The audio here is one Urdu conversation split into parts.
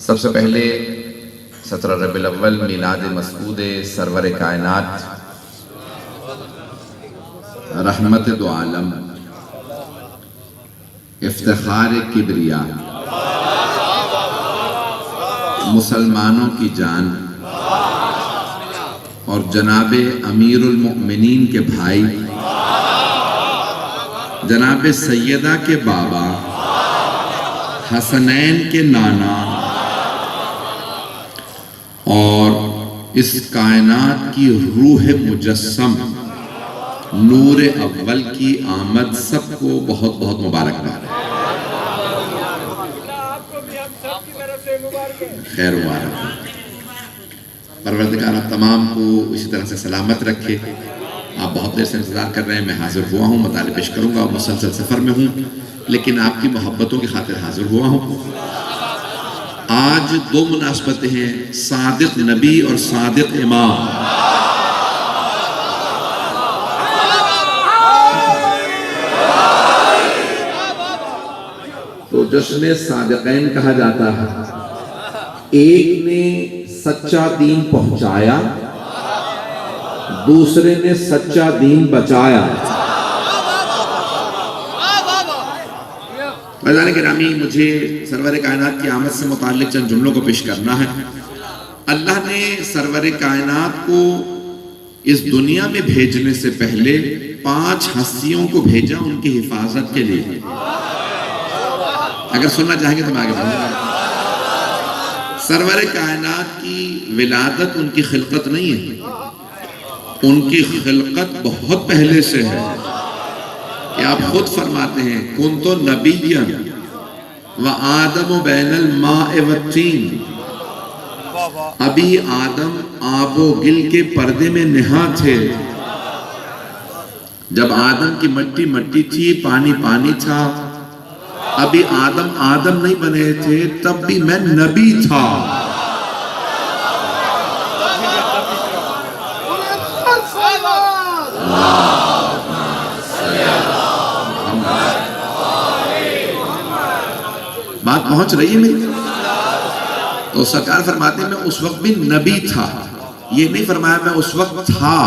سب سے پہلے 17 ربیع الاول میلاد مسعود سرور کائنات رحمت دو عالم افتخار کبریا مسلمانوں کی جان اور جناب امیر المؤمنین کے بھائی جناب سیدہ کے بابا حسنین کے نانا اور اس کائنات کی روح مجسم نور اول کی آمد سب کو بہت بہت مبارکباد ہے۔ خیر مبارک پروردگار آپ تمام کو اسی طرح سے سلامت رکھے۔ آپ بہت دیر سے انتظار کر رہے ہیں، میں حاضر ہوا ہوں، مطالب پیش کروں گا اور مسلسل سفر میں ہوں، لیکن آپ کی محبتوں کی خاطر حاضر ہوا ہوں۔ آج دو مناسبتیں ہیں، صادق نبی اور صادق امام۔ تو جشن صادقین کہا جاتا ہے، ایک نے سچا دین پہنچایا، دوسرے نے سچا دین بچایا۔ عزیزان گرامی، مجھے سرور کائنات کی آمد سے متعلق چند جملوں کو پیش کرنا ہے۔ اللہ نے سرور کائنات کو اس دنیا میں بھیجنے سے پہلے 5 ہستیوں کو بھیجا ان کی حفاظت کے لیے۔ اگر سننا چاہیں گے تو میں آگے بڑھوں گا۔ سرور کائنات کی ولادت ان کی خلقت نہیں ہے، ان کی خلقت بہت پہلے سے ہے کہ آپ خود فرماتے ہیں کنت نبیا وآدم بین الماء والطین۔ ابھی آدم آب و گل کے پردے میں نہا تھے۔ جب آدم کی مٹی مٹی تھی، پانی پانی تھا، ابھی آدم نہیں بنے تھے، تب بھی میں نبی تھا۔ بات پہنچ رہی ہے میری؟ تو سرکار فرماتے ہیں میں اس وقت بھی نبی تھا، یہ نہیں فرمایا میں اس وقت تھا،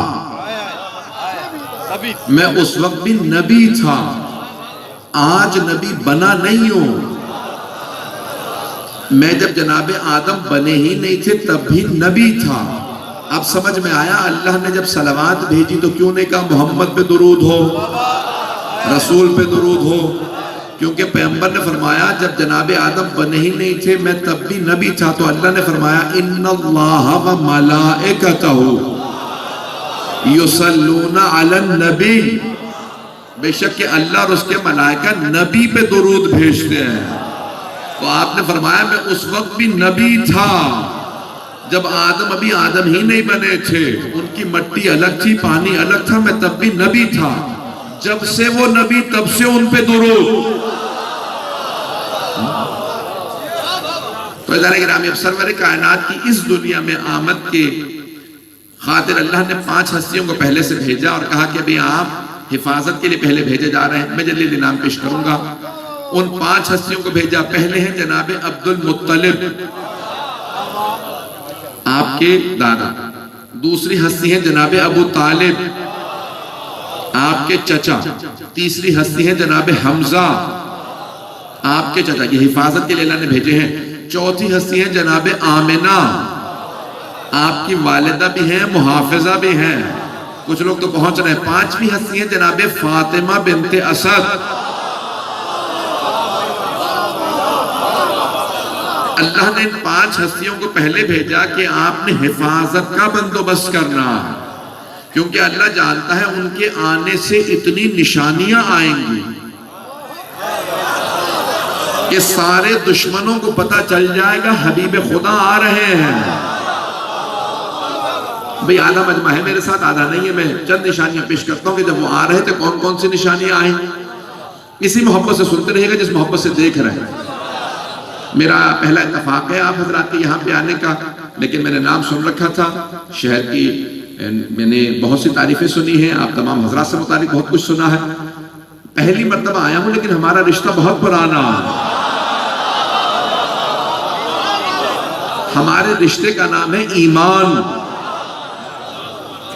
میں اس وقت بھی نبی تھا، آج نبی بنا نہیں ہوں۔ میں جب جناب آدم بنے ہی نہیں تھے تب بھی نبی تھا۔ اب سمجھ میں آیا اللہ نے جب صلوات بھیجی تو کیوں نہیں کہا محمد پہ درود ہو، رسول پہ درود ہو؟ کیونکہ پیغمبر نے فرمایا جب جناب آدم بنے ہی نہیں تھے میں تب بھی نبی تھا، تو اللہ نے فرمایا ان اللہ و ملائکتہ یصلون علی النبی، بے شک کہ اللہ اور اس کے ملائکہ نبی پہ درود بھیجتے ہیں۔ تو آپ نے فرمایا میں اس وقت بھی نبی تھا جب ابھی آدم ہی نہیں بنے تھے، ان کی مٹی الگ تھی، پانی الگ تھا، میں تب بھی نبی تھا۔ جب سے وہ نبی تب سے ان پہ درود۔ تو عزیزان گرامی، اب سرور کائنات کی اس دنیا میں آمد کے خاطر اللہ نے 5 ہستیوں کو پہلے سے بھیجا اور کہا کہ ابھی آپ حفاظت کے لیے پہلے بھیجے جا رہے ہیں، میں جلدی نام پیش کروں گا۔ ان 5 ہستیوں کو بھیجا، پہلے ہیں جناب عبد المطلب، آپ کے دادا۔ دوسری ہستی ہیں جناب ابو طالب، آپ کے چچا۔ تیسری ہستی ہیں جناب حمزہ، آپ کے چچا، یہ حفاظت کے لیے اللہ نے بھیجے ہیں۔ چوتھی ہستی ہیں جناب آمنہ، آپ کی والدہ بھی ہیں، محافظہ بھی ہیں، کچھ لوگ تو پہنچ رہے ہیں۔ 5ویں ہستی ہیں جناب فاطمہ بنت اسد۔ اللہ نے ان 5 ہستیوں کو پہلے بھیجا کہ آپ نے حفاظت کا بندوبست کرنا ہے، کیونکہ اللہ جانتا ہے ان کے آنے سے اتنی نشانیاں آئیں گی کہ سارے دشمنوں کو پتہ چل جائے گا حبیب خدا آ رہے ہیں۔ بھئی آدھا مجمع ہے میرے ساتھ، آدھا نہیں ہے، میں چند نشانیاں پیش کرتا ہوں کہ جب وہ آ رہے تھے کون کون سی نشانیاں آئیں۔ اسی محبت سے سنتے رہیے گا جس محبت سے دیکھ رہے ہیں۔ میرا پہلا اتفاق ہے آپ حضرات کے یہاں پہ آنے کا، لیکن میں نے نام سن رکھا تھا، شہر کی میں نے بہت سی تعریفیں سنی ہیں، آپ تمام حضرات سے متعلق بہت کچھ سنا ہے۔ پہلی مرتبہ آیا ہوں لیکن ہمارا رشتہ بہت پرانا ہے۔ ہمارے رشتے کا نام ہے ایمان.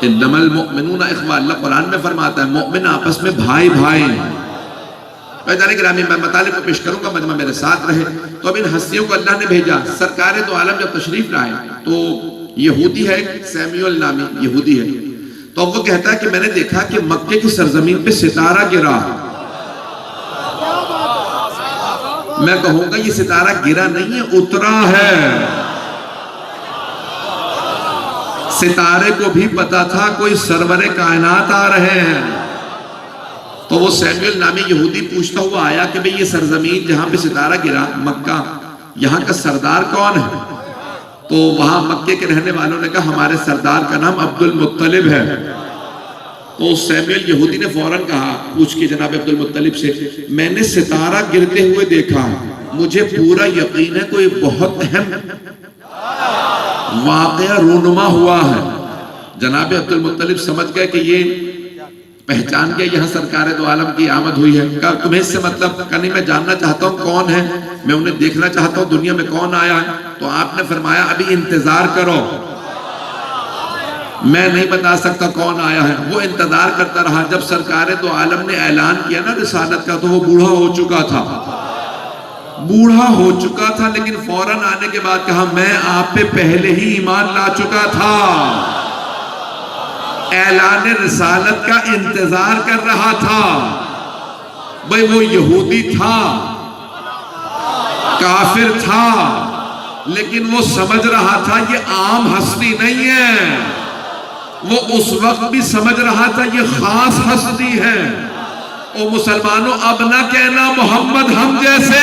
انما المؤمنون اخوہ، اللہ قرآن میں فرماتا ہے مومن آپس میں بھائی بھائی ہیں. جانے گرامی میں مطالب کو پیش کروں گا، مجمع میرے ساتھ رہے. تو اب ان ہستیوں کو اللہ نے بھیجا. سرکار دو عالم جب تشریف لائے تو یہودی ہے، سیمیول نامی یہودی ہے، تو وہ کہتا ہے کہ میں نے دیکھا کہ مکے کی سرزمین پہ ستارہ گرا. میں کہوں گا یہ ستارہ گرا نہیں ہے، اترا ہے. ستارے کو بھی پتا تھا کوئی سرور کائنات آ رہے ہیں. تو وہ سیمیول نامی یہودی پوچھتا ہوا آیا کہ بھئی یہ سرزمین جہاں پہ ستارہ گرا، مکہ، یہاں کا سردار کون ہے؟ تو وہاں مکے کے رہنے والوں نے کہا ہمارے سردار کا نام عبد المطلب ہے. تو سیمیول یہودی نے فوراً کہا پوچھ کے جناب عبد المطلب سے، میں نے ستارہ گرتے ہوئے دیکھا، مجھے پورا یقین ہے کوئی بہت اہم واقعہ رونما ہوا ہے. جناب عبد المطلب سمجھ گئے کہ یہ پہچان گیا یہاں سرکار دو عالم کی آمد ہوئی ہے. کہا تمہیں اس سے مطلب؟ کہا نہیں، میں جاننا چاہتا ہوں کون ہے، میں انہیں دیکھنا چاہتا ہوں دنیا میں کون آیا ہے. تو آپ نے فرمایا ابھی انتظار کرو، میں نہیں بتا سکتا کون آیا ہے. وہ انتظار کرتا رہا. جب سرکار دو عالم نے اعلان کیا نا رسالت کا تو وہ بوڑھا ہو چکا تھا. بوڑھا ہو چکا تھا لیکن فوراً آنے کے بعد کہا میں آپ پہ پہلے ہی ایمان لا چکا تھا. اعلان رسالت کا انتظار کر رہا تھا. بھئی وہ یہودی تھا، کافر تھا، لیکن وہ سمجھ رہا تھا یہ عام ہستی نہیں ہے. وہ اس وقت بھی سمجھ رہا تھا یہ خاص ہستی ہے. او مسلمانوں اب نہ کہنا محمد ہم جیسے.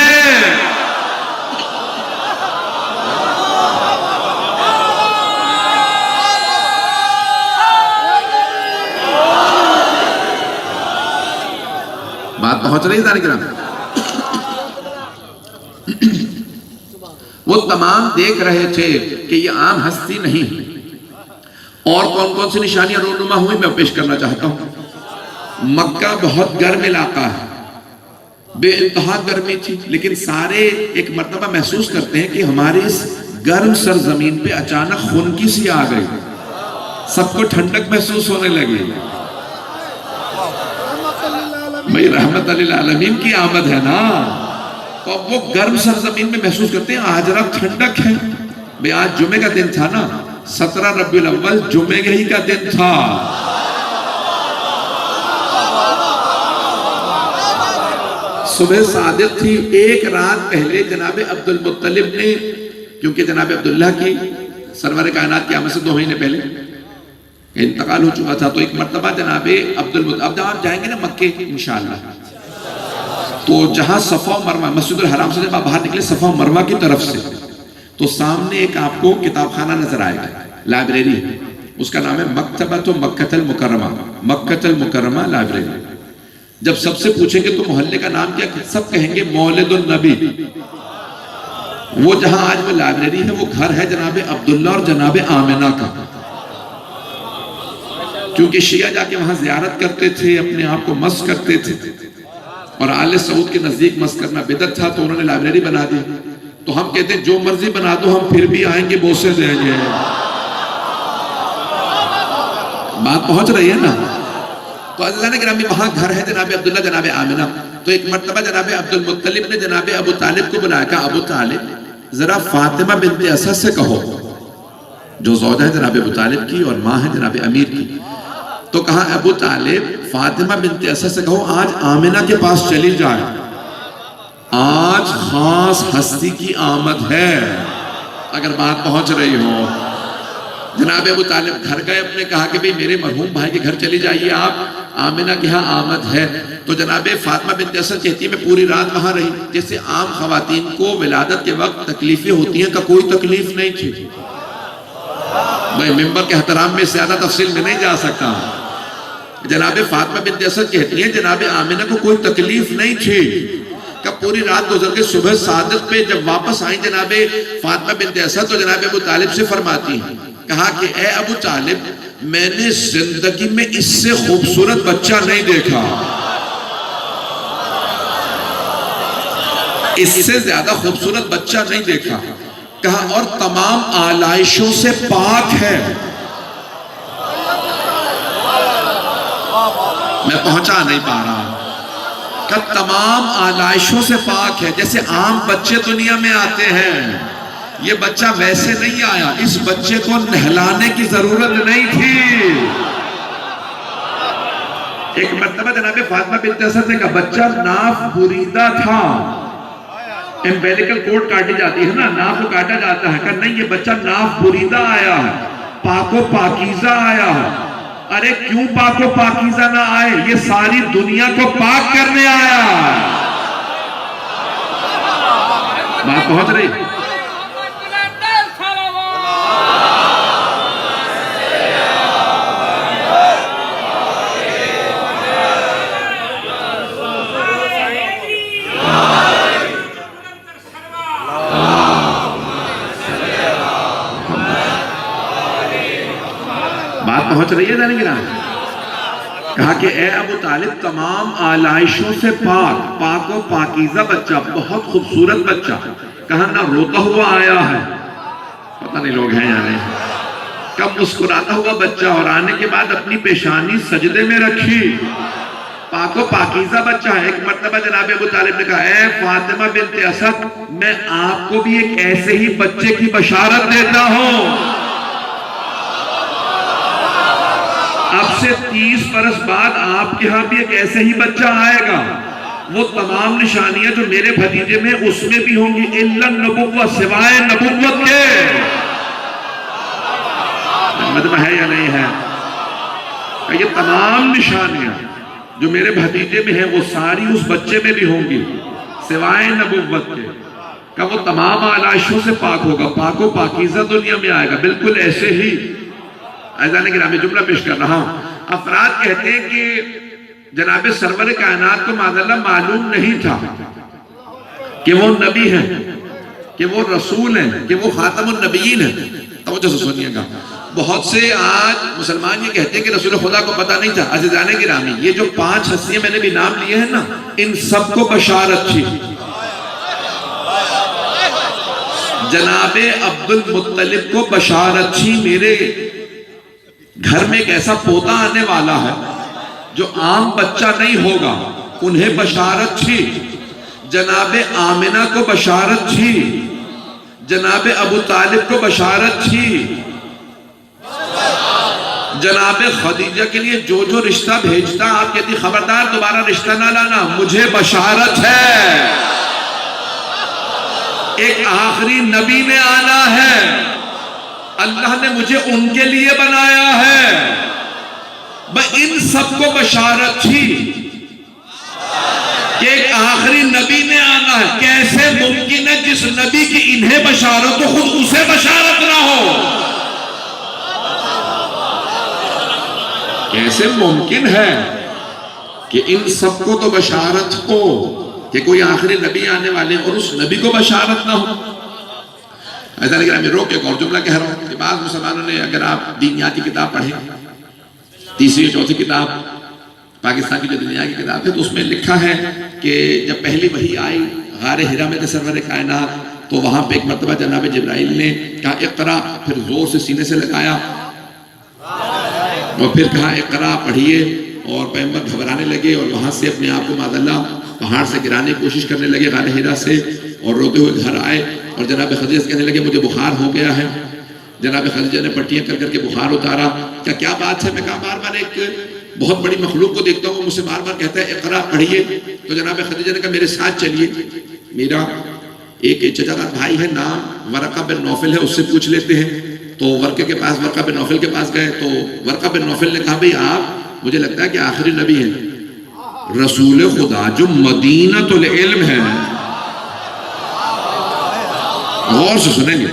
بات پہنچ رہی ہے سارے کرام. وہ تمام دیکھ رہے تھے کہ یہ عام ہستی نہیں. اور کون کون سی نشانیاں رونما ہوئی میں پیش کرنا چاہتا ہوں. مکہ بہت گرم علاقہ ہے، بے انتہا گرمی تھی، لیکن سارے ایک مرتبہ محسوس کرتے ہیں کہ ہمارے اس گرم سرزمین پہ اچانک خنکی سی آ گئی. سب کو ٹھنڈک محسوس ہونے لگی. بھئی رحمت للعالمین کی آمد ہے نا. تو اب وہ گرم سرزمین میں محسوس کرتے ہیں آج رات ٹھنڈک ہے. بھئی آج جمعہ کا دن تھا نا، 17 ربیع الاول جمعہ ہی کا دن تھا. صبح صادق تھی. ایک رات پہلے جناب عبد المطلب نے، کیونکہ جناب عبداللہ کی سرور کائنات کی آمد سے 2 مہینے پہلے انتقال ہو چکا تھا، تو ایک مرتبہ جناب عبد المطلب، اب آپ جائیں گے نا مکے انشاءاللہ، تو جہاں صفا و مروہ، مسجد الحرام سے جب آپ باہر نکلے صفا و مروہ کی طرف سے، تو سامنے ایک آپ کو کتاب خانہ نظر آئے گا، لائبریری ہے. اس کا نام ہے مکتبۃ مکۃ المکرمہ، مکۃ المکرمہ لائبریری. جب سب سے پوچھیں گے تو محلے کا نام کیا، سب کہیں گے مولد النبی. وہ جہاں آج وہ لائبریری ہے وہ گھر ہے جناب عبداللہ اور جناب آمنہ کا. کیونکہ شیعہ جا کے وہاں زیارت کرتے تھے، اپنے آپ کو مس کرتے تھے، اور آل سعود کے نزدیک مس کرنا بدعت تھا، تو انہوں نے لائبریری بنا دی. تو ہم کہتے ہیں جو مرضی بنا دو ہم پھر بھی آئیں گے، بوسے دیں گے. بات پہنچ رہی ہے نا. تو عزیزان گرامی وہاں گھر ہے جناب عبداللہ جناب آمنہ. تو ایک مرتبہ جناب عبد المطلب نے جناب ابو طالب کو بلایا، کہا ابو طالب ذرا فاطمہ بنت اسد سے کہو، جو زوجہ ہے جناب ابو طالب کی اور ماں ہے جناب امیر کی. تو کہا ابو طالب فاطمہ بنت اسد سے کہو آج آمنہ کے پاس چلی جائے، آج خاص ہستی کی آمد ہے. اگر بات پہنچ رہی ہو. جناب ابو طالب گھر گئے، اپنے کہا کہ بھئی میرے مرحوم بھائی کے گھر چلی جائیے آپ، آمنہ کے ہاں آمد ہے. تو جناب فاطمہ بنت اسد کہتی ہے میں پوری رات وہاں رہی. جیسے عام خواتین کو ولادت کے وقت تکلیفیں ہوتی ہیں، کا کوئی تکلیف نہیں تھی. میں ممبر کے احترام میں زیادہ تفصیل میں نہیں جا سکتا. جناب فاطمہ بنت اسد کہتی ہیں جناب آمنہ کو کوئی تکلیف نہیں تھی. کہ پوری رات گزر کے صبح صادق پہ جب واپس آئیں جناب فاطمہ بنت اسد تو جناب ابو طالب سے فرماتی ہیں، کہا کہ اے ابو طالب میں نے زندگی میں اس سے خوبصورت بچہ نہیں دیکھا، اس سے زیادہ خوبصورت بچہ نہیں دیکھا. کہا اور تمام آلائشوں سے پاک ہے. میں پہنچا نہیں پا رہا. کہ تمام آلائشوں سے پاک ہے. جیسے عام بچے دنیا میں آتے ہیں، یہ بچہ ویسے نہیں آیا. اس بچے کو نہلانے کی ضرورت نہیں تھی. ایک مرتبہ جناب فاطمہ بنت اسد کا بچہ ناف بریدہ تھا. امبیلیکل کورڈ کاٹی جاتی ہے نا، ناف کو کاٹا جاتا ہے. کہ نہیں، یہ بچہ ناف بریدہ آیا ہے، پاک و پاکیزہ آیا ہے. ارے کیوں پاک و پاکیزہ نہ آئے؟ یہ ساری دنیا کو پاک کرنے آیا. بات پہنچ رہی؟ پہنچ رہی ہے نا گرام؟ کہا کہ اے ابو طالب، تمام آلائشوں سے پاک و پاکیزہ بچہ، بہت خوبصورت بچہ. کہا نہ روتا ہوا آیا ہے، پتہ نہیں لوگ ہیں یا نہیں. کب مسکراتا ہوا بچہ، اور آنے کے بعد اپنی پیشانی سجدے میں رکھی. پاک و پاکیزہ بچہ ہے. ایک مرتبہ جناب ابو طالب نے کہا اے فاطمہ بنت اسد، میں آپ کو بھی ایک ایسے ہی بچے کی بشارت دیتا ہوں. اب سے 30 برس بعد آپ کے ہاں بھی ایک ایسے ہی بچہ آئے گا. وہ تمام نشانیاں جو میرے بھتیجے میں اس میں بھی ہوں گی، الا النبوۃ، سوائے نبوت کے. مطلب ہے یا نہیں ہے؟ یہ تمام نشانیاں جو میرے بھتیجے میں ہیں وہ ساری اس بچے میں بھی ہوں گی سوائے نبوت کے. کہ وہ تمام آلائشوں سے پاک ہوگا، پاک و پاکیزہ دنیا میں آئے گا. بالکل ایسے ہی عزیزان کرام، میں جملہ پیش کر رہا ہوں. افراد کہتے ہیں کہ جناب سرور کائنات کو معاذاللہ معلوم نہیں تھا کہ وہ نبی ہیں، کہ وہ رسول ہیں، کہ وہ خاتم النبیین ہیں. توجہ سے سنیے گا. بہت سے آج مسلمان یہ کہتے ہیں کہ رسول خدا کو پتہ نہیں تھا. عزیزان گرامی، یہ جو 5 ہستیاں میں نے بھی نام لیے ہیں نا، ان سب کو بشارت تھی. جناب عبد المطلب کو بشارت تھی، میرے گھر میں ایک ایسا پوتا آنے والا ہے جو عام بچہ نہیں ہوگا. انہیں بشارت تھی. جناب آمنہ کو بشارت تھی. جناب ابو طالب کو بشارت تھی. جناب خدیجہ کے لیے جو جو رشتہ بھیجتا آپ کہتی خبردار دوبارہ رشتہ نہ لانا، مجھے بشارت ہے ایک آخری نبی نے آنا ہے. اللہ نے مجھے ان کے لیے بنایا ہے. ان سب کو بشارت تھی کہ ایک آخری نبی نے آنا ہے. کیسے ممکن ہے جس نبی کی انہیں بشارت ہو خود اسے بشارت نہ ہو؟ کیسے ممکن ہے کہ ان سب کو تو بشارت ہو کہ کوئی آخری نبی آنے والے اور اس نبی کو بشارت نہ ہو؟ ایسا لگ رہا ہے میں روک ایک اور جملہ کہہ رہا ہوں کہ بعض مسلمانوں نے، اگر آپ دینیات کی کتاب پڑھیں، 3ری 4تھی کتاب پاکستان کی جو دنیا کی کتاب ہے، تو اس میں لکھا ہے کہ جب پہلی وحی آئی غار حرا میں سرور کائنات، تو وہاں پہ ایک مرتبہ جناب جبرائیل نے کہا اقرا، پھر زور سے سینے سے لگایا اور پھر کہا اقرا پڑھیے، اور پیغمبر گھبرانے لگے اور وہاں سے اپنے آپ کو معاذاللہ پہاڑ سے گرانے کی کوشش کرنے لگے غار حرا سے، اور روتے ہوئے گھر آئے اور جناب خدیجہ سے کہنے لگے مجھے بخار ہو گیا ہے. جناب خدیجہ نے پٹیاں کر کر کے بخار اتارا. کیا بات ہے؟ میں کہا بار بار ایک بہت بڑی مخلوق کو دیکھتا ہوں، مجھ سے بار بار کہتا ہے اقرا پڑھیے. تو جناب خدیجہ نے کہا میرے ساتھ چلیے، میرا ایک چچا کا بھائی ہے، نام ورقہ بن نوفل ہے، اس سے پوچھ لیتے ہیں. تو ورقہ کے پاس، ورقہ بن نوفل کے پاس گئے تو ورقہ بن نوفل نے کہا بھئی آپ، مجھے لگتا ہے کہ آخری نبی ہیں، رسول خدا جو مدینۃ العلم ہے. غور سے سنیں گے،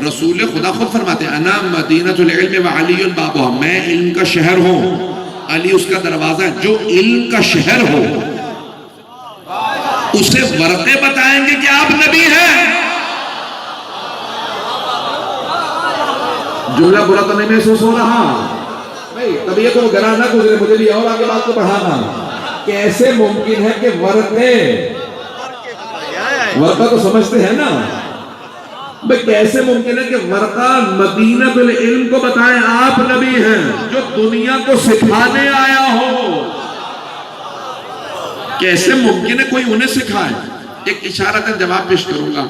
رسول خدا خود فرماتے ہیں انا مدینۃ العلم وعلی بابها، میں علم کا شہر ہوں، علی اس کا دروازہ ہے. جو علم کا شہر ہو اسے ورقے بتائیں گے کہ آپ نبی ہیں. جملہ برا تو نہیں محسوس ہو رہا؟ طبیعت کو گرا نہ گزرے، مجھے بھی اور آگے بات کو پڑھانا. کیسے ممکن ہے کہ ورقہ تو سمجھتے ہیں نا، بھئی کیسے ممکن ہے کہ ورقہ مدینہ العلم کو بتائیں آپ نبی ہیں جو دنیا کو سکھانے آیا ہو؟ کیسے ممکن ہے کوئی انہیں سکھائے؟ ایک اشارتاً جواب پیش کروں گا.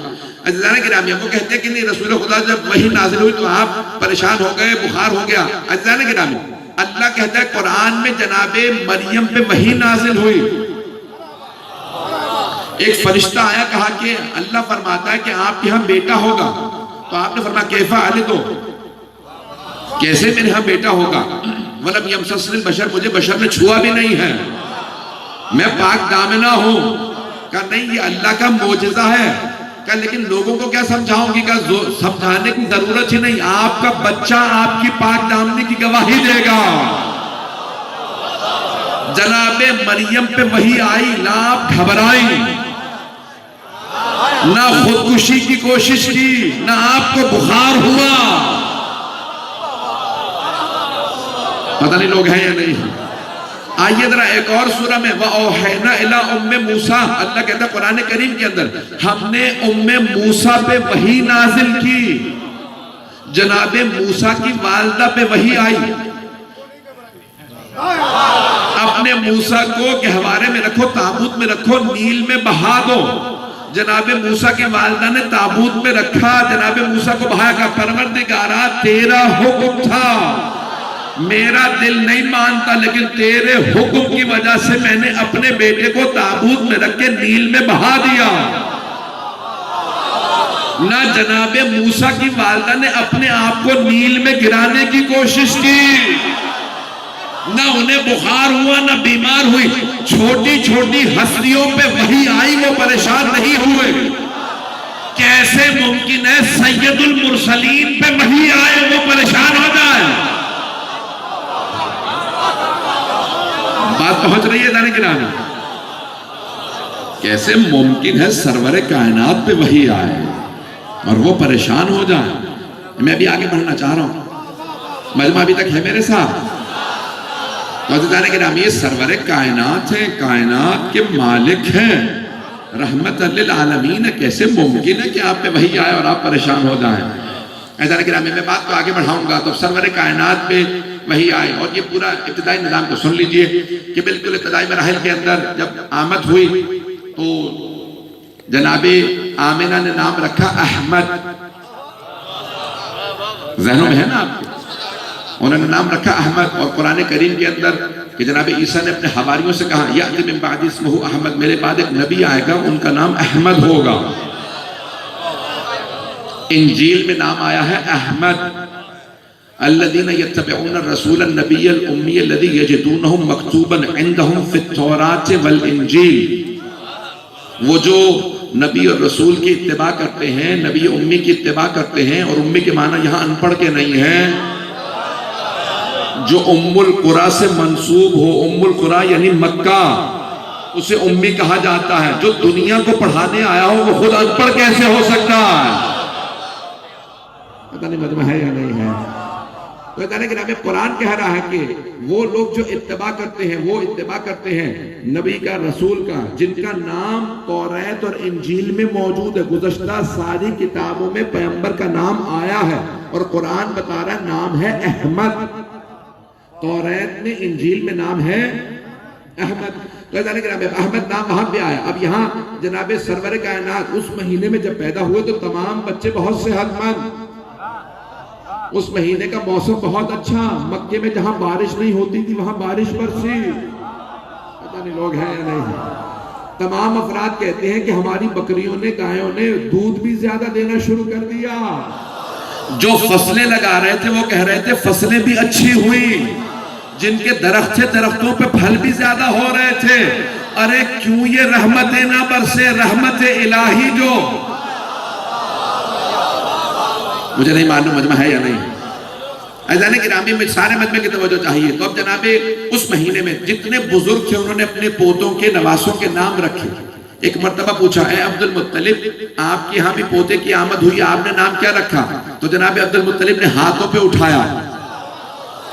عزیزان گرامی، وہ کہتے ہیں کہ نہیں رسول خدا جب وحی نازل ہوئی تو آپ پریشان ہو گئے، بخار ہو گیا. عزیزان گرامی، اللہ کہتا ہے قرآن میں جناب مریم پہ وحی نازل ہوئی. ایک فرشتہ آیا، کہا کہ اللہ فرماتا ہے کہ آپ کے ہاں بیٹا ہوگا. تو آپ نے فرمایا کیفا آلے تو کیسے میرے ہاں بیٹا ہوگا؟ وَلَمْ يَمْسَسْنِ الْبَشَرُ، مجھے بشر نے چھوا بھی نہیں ہے، میں پاک دامنہ ہوں. کہا نہیں یہ اللہ کا معجزہ ہے. کہا لیکن لوگوں کو کیا سمجھاؤں گی؟ کہا سمجھانے کی ضرورت ہی نہیں، آپ کا بچہ آپ کی پاک دامنی کی گواہی دے گا. جناب مریم پہ وحی آئی، نہ آپ گھبرائیں، نہ خودکشی کی کوشش کی، نہ آپ کو بخار ہوا. پتہ نہیں لوگ ہیں یا نہیں. آئیے ذرا ایک اور سورہ میں وَأَوْحَيْنَا إِلَىٰ أُمِّ مُوسَىٰ، اللہ کہتا ہے قرآن کریم کے اندر ہم نے موسیٰ پہ وحی نازل کی. جناب موسیٰ کی والدہ پہ وحی آئی، اپنے موسیٰ کو گہوارے میں رکھو، تابوت میں رکھو، نیل میں بہا دو. جناب موسیٰ کی والدہ نے تابوت میں رکھا، جناب موسیٰ کو بہایا. کہا پروردگارا تیرا حکم تھا، میرا دل نہیں مانتا، لیکن تیرے حکم کی وجہ سے میں نے اپنے بیٹے کو تابوت میں رکھ کے نیل میں بہا دیا. نہ جناب موسیٰ کی والدہ نے اپنے آپ کو نیل میں گرانے کی کوشش کی، نہ انہیں بخار ہوا، نہ بیمار ہوئی. چھوٹی چھوٹی ہستیوں پہ وحی آئی، وہ پریشان نہیں ہوئے. کیسے ممکن ہے سید المرسلین پہ وحی آئے وہ پریشان ہو جائے؟ بات پہنچ رہی ہے دانے گرامی؟ کیسے ممکن ہے سرور کائنات پہ وحی آئے اور وہ پریشان ہو جائے؟ میں بھی آگے بڑھنا چاہ رہا ہوں، مجمع ابھی تک ہے میرے ساتھ. دانے گرامی یہ سرور کائنات ہیں، کائنات کے مالک ہیں، رحمت للعالمین ہے. کیسے ممکن ہے کہ آپ پہ وحی آئے اور آپ پریشان ہو جائیں؟ دانے گرامی میں بات کو آگے بڑھاؤں گا. تو سرور کائنات پہ وحی آئے اور یہ پورا ابتدائی نظام کو سن لیجئے کہ بالکل ابتدائی مراحل کے اندر جب آمد ہوئی تو جناب آمنہ نے نام رکھا احمد. ذہنوں میں ہے نا آپ کے؟ انہوں نے نام رکھا احمد. اور قرآن کریم کے اندر کہ جناب عیسیٰ نے اپنے حواریوں سے کہا یأتی من بعد اسمہ احمد، میرے بعد ایک نبی آئے گا ان کا نام احمد ہوگا. انجیل میں نام آیا ہے احمد. الذين يتبعون الرسول النبي الأمي الذي يجدونه مكتوبا عندهم في التوراة والإنجيل. وہ جو نبی اور رسول کی اتباع کرتے ہیں، نبی امی کی اتباع کرتے ہیں. اور امی کے معنی یہاں ان پڑھ کے نہیں ہے، جو ام القرى سے منسوب ہو. ام القرى یعنی مکہ، اسے امی کہا جاتا ہے. جو دنیا کو پڑھانے آیا ہو وہ خود ان پڑھ کیسے ہو سکتا ہے؟ پتہ نہیں مجمع ہے یا نہیں ہے. تو کہ قرآن کہہ رہا ہے کہ وہ لوگ جو اتباع کرتے ہیں وہ اتباع کرتے ہیں نبی کا، رسول کا، جن کا نام توریت اور انجیل میں موجود ہے. گزشتہ ساری کتابوں میں پیغمبر کا نام آیا ہے اور قرآن بتا رہا ہے نام ہے احمد. توریت میں، انجیل میں نام ہے احمد. تو احمد نام وہاں پہ آیا. اب یہاں جناب سرور کائنات اس مہینے میں جب پیدا ہوئے تو تمام بچے بہت صحت مند. اس مہینے کا موسم بہت اچھا. مکے میں جہاں بارش نہیں ہوتی تھی وہاں بارش برسی. پتہ نہیں لوگ ہیں یا نہیں. تمام افراد کہتے ہیں کہ ہماری بکریوں نے، گایوں نے دودھ بھی زیادہ دینا شروع کر دیا. جو فصلیں لگا رہے تھے وہ کہہ رہے تھے فصلیں بھی اچھی ہوئی. جن کے درخت تھے درختوں پہ پھل بھی زیادہ ہو رہے تھے. ارے کیوں یہ رحمتیں نہ برسے؟ رحمت الہی جو مجھے نہیں معلوم مجمع ہے یا نہیں. عزیزان گرامی میں سارے مجمع کی توجہ چاہیے. تو اب جناب اس مہینے میں جتنے بزرگ تھے انہوں نے اپنے پوتوں کے، نواسوں کے نام رکھے. ایک مرتبہ پوچھا اے عبد المطلب آپ کی ہاں بھی پوتے کی آمد ہوئی، آپ نے نام کیا رکھا؟ تو جناب عبد المطلب نے ہاتھوں پہ اٹھایا،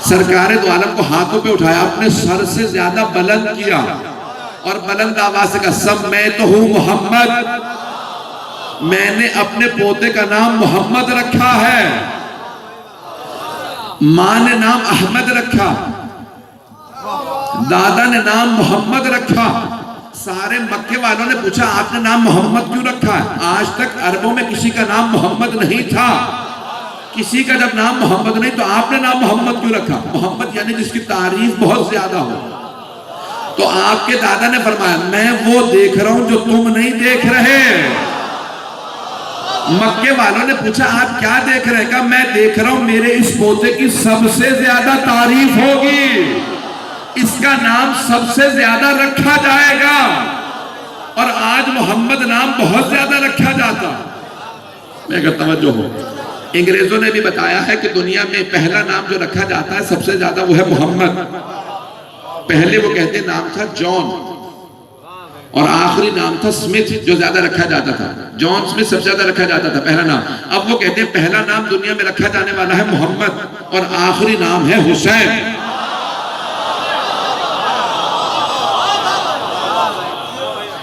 سرکار دو عالم کو ہاتھوں پہ اٹھایا، اپنے سر سے زیادہ بلند کیا اور بلند آواز سے کہا سمیتہ محمد. میں نے اپنے پوتے کا نام محمد رکھا ہے، ماں نے نام احمد رکھا، دادا نے نام محمد رکھا۔ سارے مکے والوں نے پوچھا آپ نے نام محمد کیوں رکھا ہے؟ آج تک عربوں میں کسی کا نام محمد نہیں تھا۔ کسی کا جب نام محمد نہیں تو آپ نے نام محمد کیوں رکھا؟ محمد یعنی جس کی تعریف بہت زیادہ ہو۔ تو آپ کے دادا نے فرمایا میں وہ دیکھ رہا ہوں جو تم نہیں دیکھ رہے۔ مکے والوں نے پوچھا آپ کیا دیکھ رہے؟ کہا میں دیکھ رہا ہوں میرے اس پوتے کی سب سے زیادہ تعریف ہوگی، اس کا نام سب سے زیادہ رکھا جائے گا۔ اور آج محمد نام بہت زیادہ رکھا جاتا۔ میں اگر توجہ ہو، انگریزوں نے بھی بتایا ہے کہ دنیا میں پہلا نام جو رکھا جاتا ہے سب سے زیادہ وہ ہے محمد۔ پہلے وہ کہتے نام تھا جان، اور آخری نام تھا سمتھ جو زیادہ رکھا جاتا تھا۔ جان سمتھ سب سے زیادہ رکھا جاتا تھا پہلا نام۔ اب وہ کہتے ہیں پہلا نام دنیا میں رکھا جانے والا ہے محمد، اور آخری نام ہے حسین۔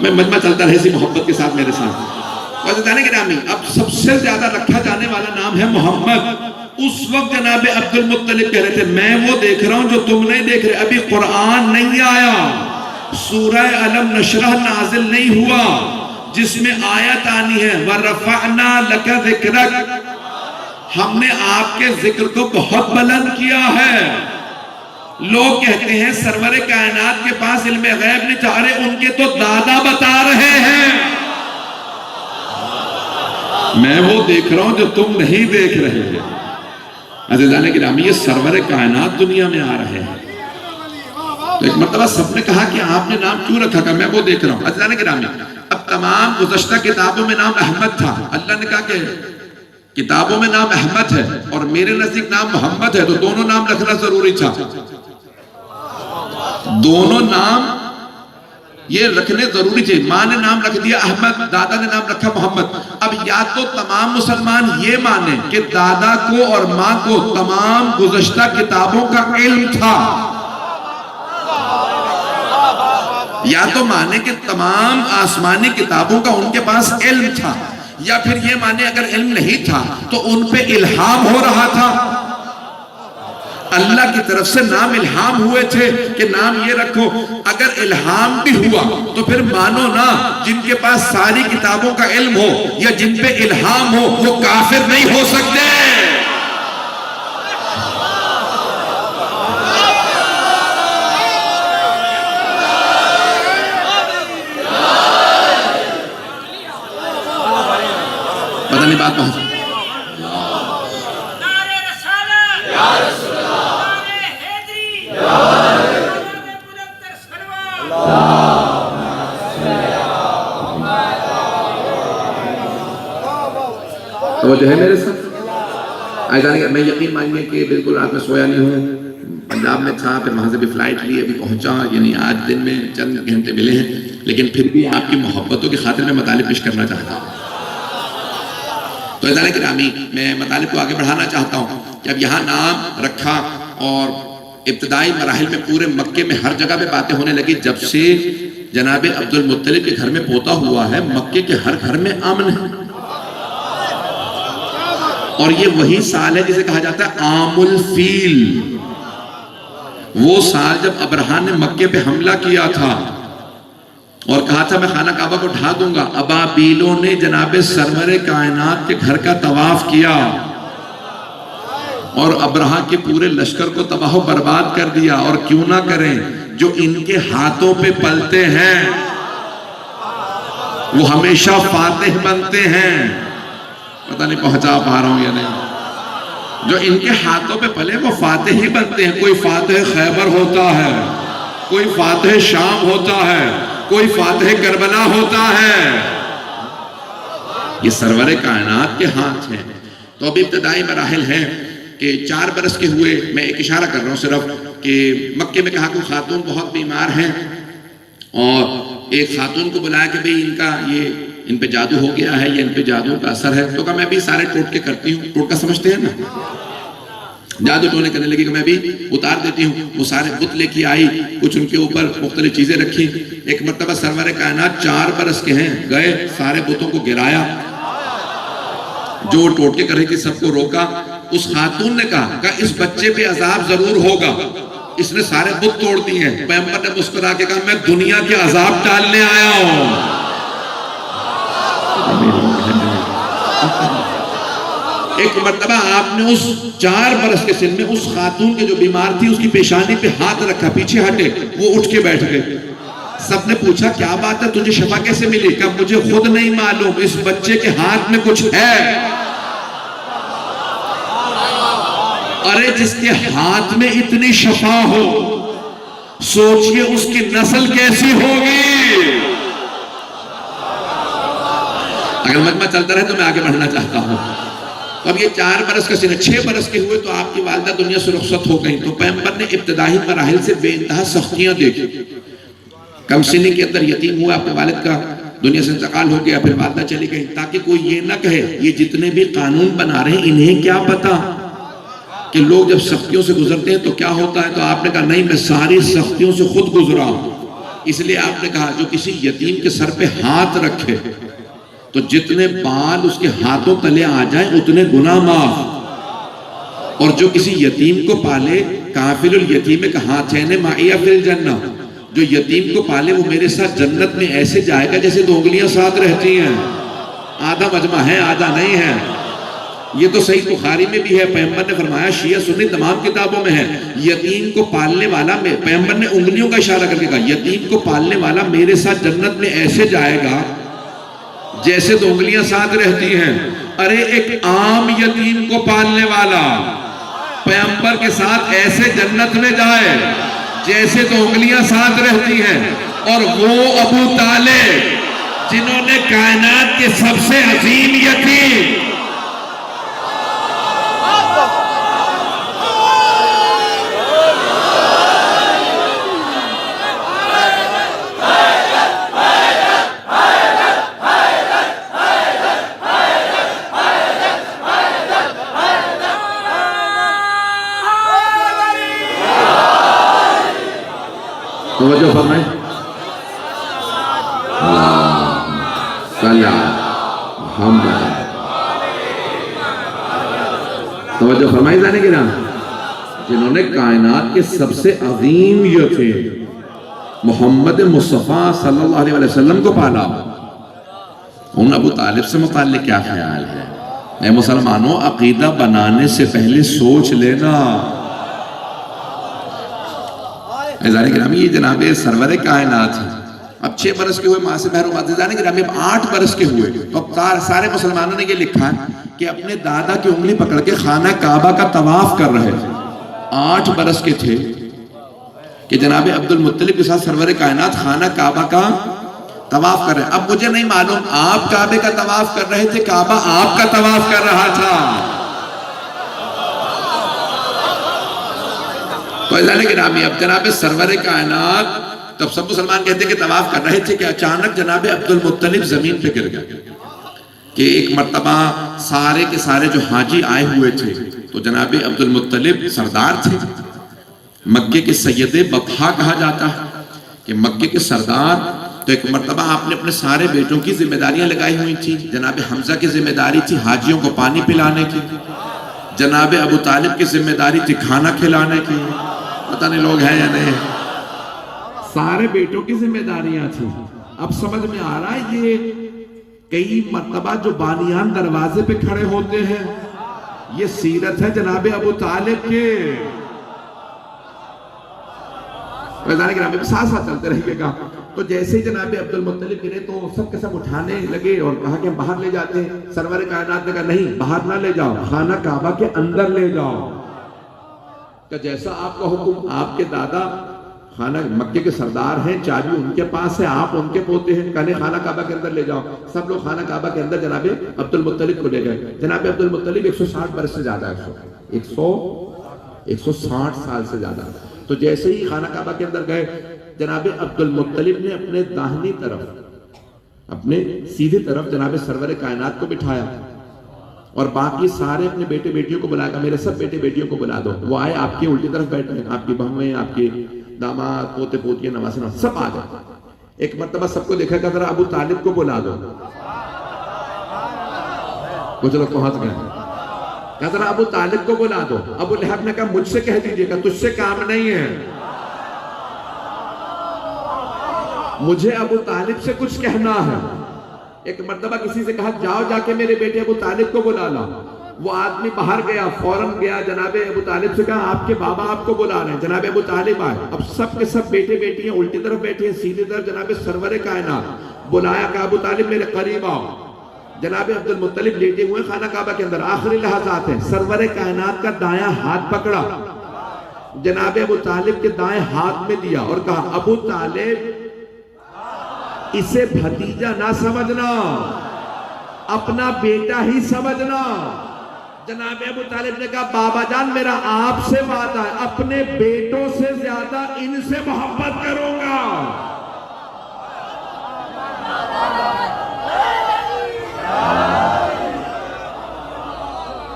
میں مجمع چلتا رہے اسی محبت کے ساتھ میرے ساتھ۔ اور جانے گرامی اب سب سے زیادہ رکھا جانے والا نام ہے محمد۔ اس وقت جناب عبد المطلب کہہ رہے تھے میں وہ دیکھ رہا ہوں جو تم نہیں دیکھ رہے، ابھی قرآن نہیں آیا، سورہ علم نشرح نازل نہیں ہوا جس میں آیت آنی ہے وَرَفَعْنَا لَكَ ذِكْرَكَ، ہم نے آپ کے ذکر کو بہت بلند کیا ہے۔ لوگ کہتے ہیں سرور کائنات کے پاس علم غیب نہیں چاہ رہے، ان کے تو دادا بتا رہے ہیں میں وہ دیکھ رہا ہوں جو تم نہیں دیکھ رہے ہیں۔ عزیزان گرامی یہ سرور کائنات دنیا میں آ رہے ہیں۔ تو ایک مرتبہ سب نے کہا کہ آپ نے نام کیوں رکھا؟ کہ میں وہ دیکھ رہا ہوں۔ عزیزان گرامی اب تمام گزشتہ کتابوں میں نام احمد تھا، اللہ نے کہا کہ کتابوں میں نام احمد ہے اور میرے نزدیک نام محمد ہے، تو دونوں نام رکھنا ضروری تھا۔ دونوں نام یہ رکھنے ضروری تھے۔ ماں نے نام رکھ دیا احمد، دادا نے نام رکھا محمد۔ اب یا تو تمام مسلمان یہ مانیں کہ دادا کو اور ماں کو تمام گزشتہ کتابوں کا علم تھا، یا تو مانیں کہ تمام آسمانی کتابوں کا ان کے پاس علم تھا، یا پھر یہ مانیں اگر علم نہیں تھا تو ان پہ الہام ہو رہا تھا، اللہ کی طرف سے نام الہام ہوئے تھے کہ نام یہ رکھو۔ اگر الہام بھی ہوا تو پھر مانو نا جن کے پاس ساری کتابوں کا علم ہو یا جن پہ الہام ہو وہ کافر نہیں ہو سکتے۔ پتہ نہیں بات پہنچ تو جو ہے میرے ساتھ میں یقین مانیے کہ بالکل رات میں سویا نہیں ہوں، پنجاب میں تھا، پھر وہاں سے بھی فلائٹ لی، ابھی پہنچا، یعنی آج دن میں چند گھنٹے ملے ہیں، لیکن پھر بھی آپ کی محبتوں کی خاطر میں مطالب پیش کرنا چاہتا ہوں۔ تو عزیزان گرامی میں مطالب کو آگے بڑھانا چاہتا ہوں کہ اب یہاں نام رکھا اور ابتدائی مراحل میں پورے مکے میں ہر جگہ پہ باتیں ہونے لگی جب سے جناب عبد المطلب کے گھر میں پوتا ہوا ہے مکے کے ہر گھر میں امن ہے، اور یہ وہی سال ہے جسے کہا جاتا ہے عام الفیل۔ وہ سال جب ابرہہ نے مکے پہ حملہ کیا تھا اور کہا تھا میں خانہ کعبہ کو ڈھا دوں گا، ابابیلوں نے جناب سرور کائنات کے گھر کا طواف کیا اور ابرہہ کے پورے لشکر کو تباہ و برباد کر دیا۔ اور کیوں نہ کریں، جو ان کے ہاتھوں پہ پلتے ہیں وہ ہمیشہ فاتح بنتے ہیں۔ پتہ نہیں پہنچا پا رہا ہوں یا نہیں، جو ان کے ہاتھوں پہ پلے وہ فاتح ہی بنتے ہیں۔ کوئی فاتح خیبر ہوتا ہے، کوئی فاتح شام ہوتا ہے، کوئی فاتح کربلا ہوتا ہے۔ یہ سرور کائنات کے ہاتھ ہیں۔ تو اب ابتدائی مراحل ہیں کہ 4 برس کے ہوئے، میں ایک اشارہ کر رہا ہوں صرف کہ مکے میں کہا کہ خاتون بہت بیمار ہیں اور ایک خاتون کو بلایا کہ بھئی ان پہ جادو ہو گیا ہے یا ان پہ جادو کا اثر ہے، تو کہا میں بھی سارے ٹوٹکے کرتی ہوں۔ ٹوٹکا سمجھتے ہیں نا، جادو ٹونے کرنے لگی کہ میں بھی اتار دیتی ہوں۔ وہ سارے بت لے کے آئی، کچھ ان کے اوپر مختلف چیزیں رکھی۔ ایک مرتبہ سرور کائنات 4 برس کے ہیں گئے، سارے بتوں کو گرایا جو ٹوٹکے کر رہی تھی سب کو روکا. اس خاتون نے کہا اس بچے پہ عذاب ضرور ہوگا, اس نے سارے بت توڑ دیے ہیں. پیغمبر نے مسکرا کے کہا میں دنیا کے عذاب ٹالنے آیا ہوں. ایک مرتبہ آپ نے اس 4 برس کے سن میں اس خاتون کے جو بیمار تھی اس کی پیشانی پہ ہاتھ رکھا, پیچھے ہٹے, وہ اٹھ کے بیٹھ گئے. سب نے پوچھا کیا بات ہے, تجھے شفا کیسے ملی؟ کہا مجھے خود نہیں معلوم, اس بچے کے ہاتھ میں کچھ ہے. ارے جس کے ہاتھ میں اتنی شفا ہو, سوچئے اس کی نسل کیسی ہوگی. اگر مجمع چلتا رہے تو میں آگے بڑھنا چاہتا ہوں. اب یہ 4 برس کا سن, 6 برس کے ہوئے تو آپ کی والدہ دنیا سے رخصت ہو گئی. تو پیغمبر نے ابتدائی مراحل سے بے انتہا سختیاں دیکھی. کم سنی کے اندر یتیم ہوا, آپ کے والد کا دنیا سے انتقال ہو گیا, پھر والدہ چلی گئی, تاکہ کوئی یہ نہ کہے یہ جتنے بھی قانون بنا رہے ہیں انہیں کیا پتا کہ لوگ جب سختیوں سے گزرتے ہیں تو کیا ہوتا ہے. تو آپ نے کہا نہیں, میں ساری سختیوں سے خود گزرا ہوں. اس لیے آپ نے کہا جو کسی یتیم کے سر پہ ہاتھ رکھے تو جتنے بال اس کے ہاتھوں تلے آ جائیں اتنے گناہ معاف, اور جو کسی یتیم کو پالے کافل الیتیم کا ہاتھین معی فی الجنہ, جو یتیم کو پالے وہ میرے ساتھ جنت میں ایسے جائے گا جیسے 2 انگلیاں ساتھ رہتی ہیں. آدھا مجمع ہے آدھا نہیں ہے. یہ تو صحیح بخاری میں بھی ہے. پیغمبر نے فرمایا, شیعہ سنی تمام کتابوں میں ہے, یتیم کو پالنے والا, پیغمبر نے انگلیوں کا اشارہ کر کے کہا یتیم کو پالنے والا میرے ساتھ جنت میں ایسے جائے گا جیسے 2 انگلیاں ساتھ رہتی ہیں. ارے ایک عام یتیم کو پالنے والا پیغمبر کے ساتھ ایسے جنت میں جائے جیسے 2 انگلیاں ساتھ رہتی ہیں, اور وہ ابو طالب جنہوں نے کائنات کے سب سے عظیم یتیم توجہ فرمائیں, توجہ فرمائی جانے کی نا, جنہوں نے کائنات کے سب سے عظیم یتیم محمد مصطفیٰ صلی اللہ علیہ وسلم کو پالا. ان ابو طالب سے متعلق کیا خیال ہے؟ اے مسلمانوں, عقیدہ بنانے سے پہلے سوچ لینا. عزیزان گرامی, یہ جناب سرور کائنات ہیں. اب 6 برس کے ہوئے ماں سے محروم. عزیزان گرامی, اب 8 برس کے ہوئے تو اب سارے مسلمانوں نے یہ لکھا کہ اپنے دادا کی انگلی پکڑ کے خانہ کعبہ کا طواف کر رہے تھے. 8 برس کے تھے کہ جناب عبد المطلب کے ساتھ سرور کائنات خانہ کعبہ کا طواف کر رہے ہیں. اب مجھے نہیں معلوم آپ کعبے کا طواف کر رہے تھے, کعبہ آپ کا طواف کر رہا تھا. تو عزیزان گرامی, اب جناب سرور کائنات, تب سب مسلمان کہتے ہیں کہ طواف کر رہے تھے کہ اچانک جناب عبد المطلب زمین پہ گر گئے. کہ ایک مرتبہ سارے کے سارے جو حاجی آئے ہوئے تھے, تو جناب عبد المطلب سردار تھے, مکے کے سید بطحا کہا جاتا ہے کہ مکے کے سردار. تو ایک مرتبہ آپ نے اپنے سارے بیٹوں کی ذمہ داریاں لگائی ہوئی تھی. جناب حمزہ کی ذمہ داری تھی حاجیوں کو پانی پلانے کی, جناب ابو طالب کی ذمہ داری تھی کھانا کھلانے کی. پتہ نہیں لوگ ہیں یا نہیں, سارے بیٹوں کی ذمہ داریاں تھیں. اب سمجھ میں آ رہا ہے یہ کئی مرتبہ جو بانیان دروازے پہ کھڑے ہوتے ہیں, یہ سیرت ہے جناب ابو طالب کے. وزارت گرامی میں ساتھ ساتھ چلتے رہیے گا. تو جیسے ہی جناب عبد المطلب گرے تو سب کے سب اٹھانے لگے اور کہا کہ ہم باہر لے جاتے ہیں. سرور کائنات نے کہا نہیں, باہر نہ لے جاؤ, خانہ کعبہ کے اندر لے جاؤ. کہ جیسا آپ کا حکم, آپ کے دادا خانہ مکے کے سردار ہیں, چابی ان کے پاس ہے, آپ ان کے پوتے ہیں, کہنے خانہ کعبہ کے اندر لے جاؤ. سب لوگ خانہ کعبہ کے اندر جناب عبد المطلب کو لے گئے. جناب عبد المطلب 160 برس سے زیادہ ہے, 160 سال سے زیادہ. تو جیسے ہی خانہ کعبہ کے اندر گئے, جناب عبد المطلب نے اپنے داہنی طرف, اپنے سیدھی طرف جناب سرور کائنات کو بٹھایا, اور باقی سارے اپنے بیٹے بیٹیوں کو بلایا. میرے سب بیٹے بیٹیوں کو بلا دو. وہ آئے, آپ کی الٹی طرف بیٹھے ہیں, آپ کی بہویں, آپ کے داماد, پوتے پوتیاں, نواسے سب آ گئے. ایک مرتبہ سب کو دیکھا کہ ذرا ابو طالب کو بلا دو. کچھ لوگ پہنچ گئے. کہا ذرا ابو طالب کو بلا دو. ابو لہب نے کہا مجھ سے کہہ دیجئے گا, تجھ سے کام نہیں ہے, مجھے ابو طالب سے کچھ کہنا ہے. ایک مرتبہ کسی سے کہا جاؤ جا کے میرے بیٹے ابو طالب کو بلا لا. وہ آدمی باہر گیا, فوراً گیا جناب ابو طالب سے کہا آپ کے بابا آپ کو بلا رہے ہیں. جناب ابو طالب آئے. اب سب کے سب بیٹے بیٹیاں الٹی طرف بیٹھے ہیں, سیدھی طرف جناب سرور کائنات. بلایا کہ ابو طالب میرے قریب آؤ. جناب عبد المطلب لیٹے ہوئے خانہ کعبہ کے اندر, آخری لحظات ہیں. سرور کائنات کا دایاں ہاتھ پکڑا, جناب ابو طالب کے دائیں ہاتھ میں دیا اور کہا ابو طالب اسے بھتیجا نہ سمجھنا, اپنا بیٹا ہی سمجھنا. جناب ابو طالب نے کہا بابا جان میرا آپ سے وعدہ ہے, اپنے بیٹوں سے زیادہ ان سے محبت کروں گا.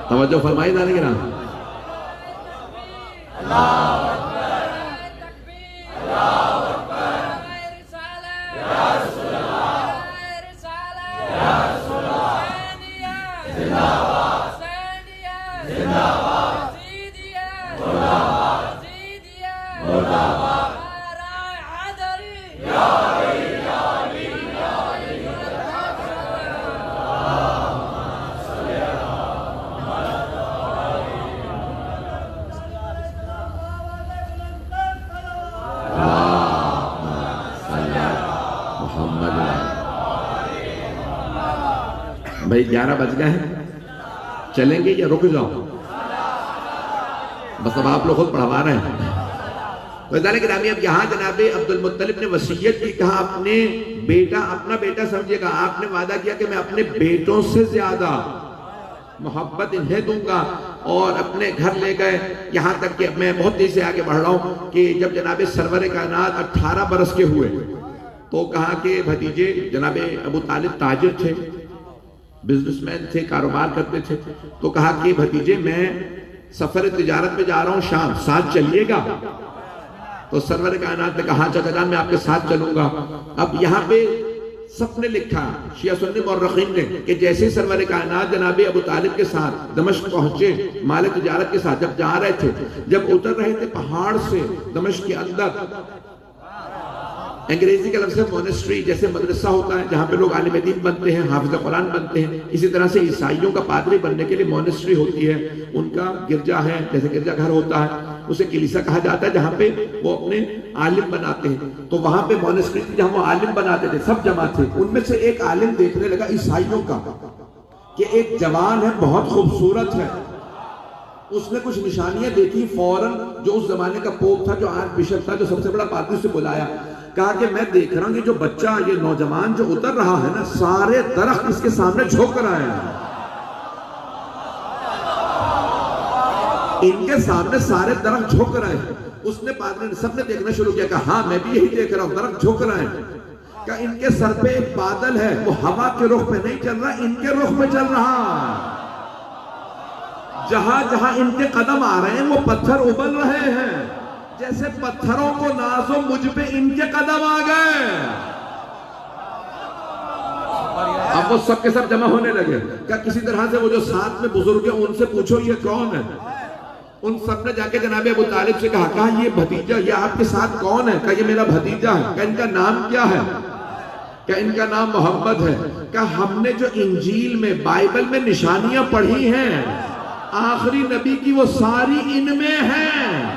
توجہ فرمائی جانے گے نا. بھائی 11 بج گئے ہیں, چلیں گے یا رک جاؤ؟ بس اب آپ لوگ خود پڑھوا رہے ہیں. وزارت گرامی اب یہاں جناب عبد المطلب نے وصیت کی, کہا اپنے بیٹا اپنا بیٹا سمجھے گا, آپ نے وعدہ کیا کہ میں اپنے بیٹوں سے زیادہ محبت انہیں دوں گا. اور اپنے گھر لے گئے, یہاں تک کہ میں بہت تیزی سے آگے بڑھ رہا ہوں کہ جب جناب سرور کائنات 18 برس کے ہوئے تو کہا کہ بھتیجے, جناب ابو طالب تاجر تھے, بزنس مین تھے, کاروبار کرتے تھے, تو کہا کہ بھتیجے میں سفر تجارت میں جا رہا ہوں شام, ساتھ چلیے گا؟ تو سرور کائنات نے کہا چچا جان میں آپ کے ساتھ چلوں گا. اب یہاں پہ سب نے لکھا, شیعہ سنی مورخین نے, کہ جیسے سرور کائنات جناب ابو طالب کے ساتھ دمشق پہنچے مال تجارت کے ساتھ, جب جا رہے تھے, جب اتر رہے تھے پہاڑ سے دمشق کے اندر, انگریزی کا لفظ ہے مونسٹری, جیسے مدرسہ ہوتا ہے جہاں پہ لوگ عالم دین بنتے ہیں, حافظ قرآن بنتے ہیں, اسی طرح سے عیسائیوں کا پادری بننے کے لیے مونسٹری ہوتی ہے, ان کا گرجا ہے, جیسے گرجا گھر ہوتا ہے اسے کلیسا کہا جاتا ہے, جہاں پہ وہ اپنے عالم بناتے ہیں. تو وہاں پہ مونسٹری تھی جہاں وہ عالم بناتے تھے, سب جمع تھے. ان میں سے ایک عالم دیکھنے لگا عیسائیوں کا کہ ایک جوان ہے, بہت خوبصورت ہے. اس نے کچھ نشانیاں دیکھی, فوراً جو اس زمانے کا پوپ تھا, جو آرچ بشپ تھا, جو سب سے بڑا پادری, سے بلایا. کہا کہ میں دیکھ رہا ہوں کہ جو بچہ, یہ نوجوان جو اتر رہا ہے نا, سارے درخت اس کے سامنے جھک کر آئے ہیں. ان کے سامنے سارے درخت جھک کر آئے ہیں. اس نے پادری نے, سب نے دیکھنا شروع کیا. کہا ہاں میں بھی یہی دیکھ رہا ہوں, درخت جھک رہے ہیں. کہا ان کے سر پہ ایک بادل ہے, وہ ہوا کے رخ پہ نہیں چل رہا, ان کے رخ پہ چل رہا. جہاں جہاں ان کے قدم آ رہے ہیں وہ پتھر ابل رہے ہیں, جیسے پتھروں کو نازو مجھ پہ ان کے قدم آ گئے. اب وہ سب کے سب جمع ہونے لگے. کیا کسی طرح سے وہ جو ساتھ میں بزرگ ہیں ان سے پوچھو یہ کون ہے. ان سب نے جا کے جناب ابو طالب سے کہا, کہا یہ بھتیجا, یہ آپ کے ساتھ کون ہے؟ کہا یہ میرا بھتیجا ہے. کہا ان کا نام کیا ہے؟ کہا ان کا نام محمد ہے. کہا ہم نے جو انجیل میں, بائبل میں نشانیاں پڑھی ہیں آخری نبی کی, وہ ساری ان میں ہیں.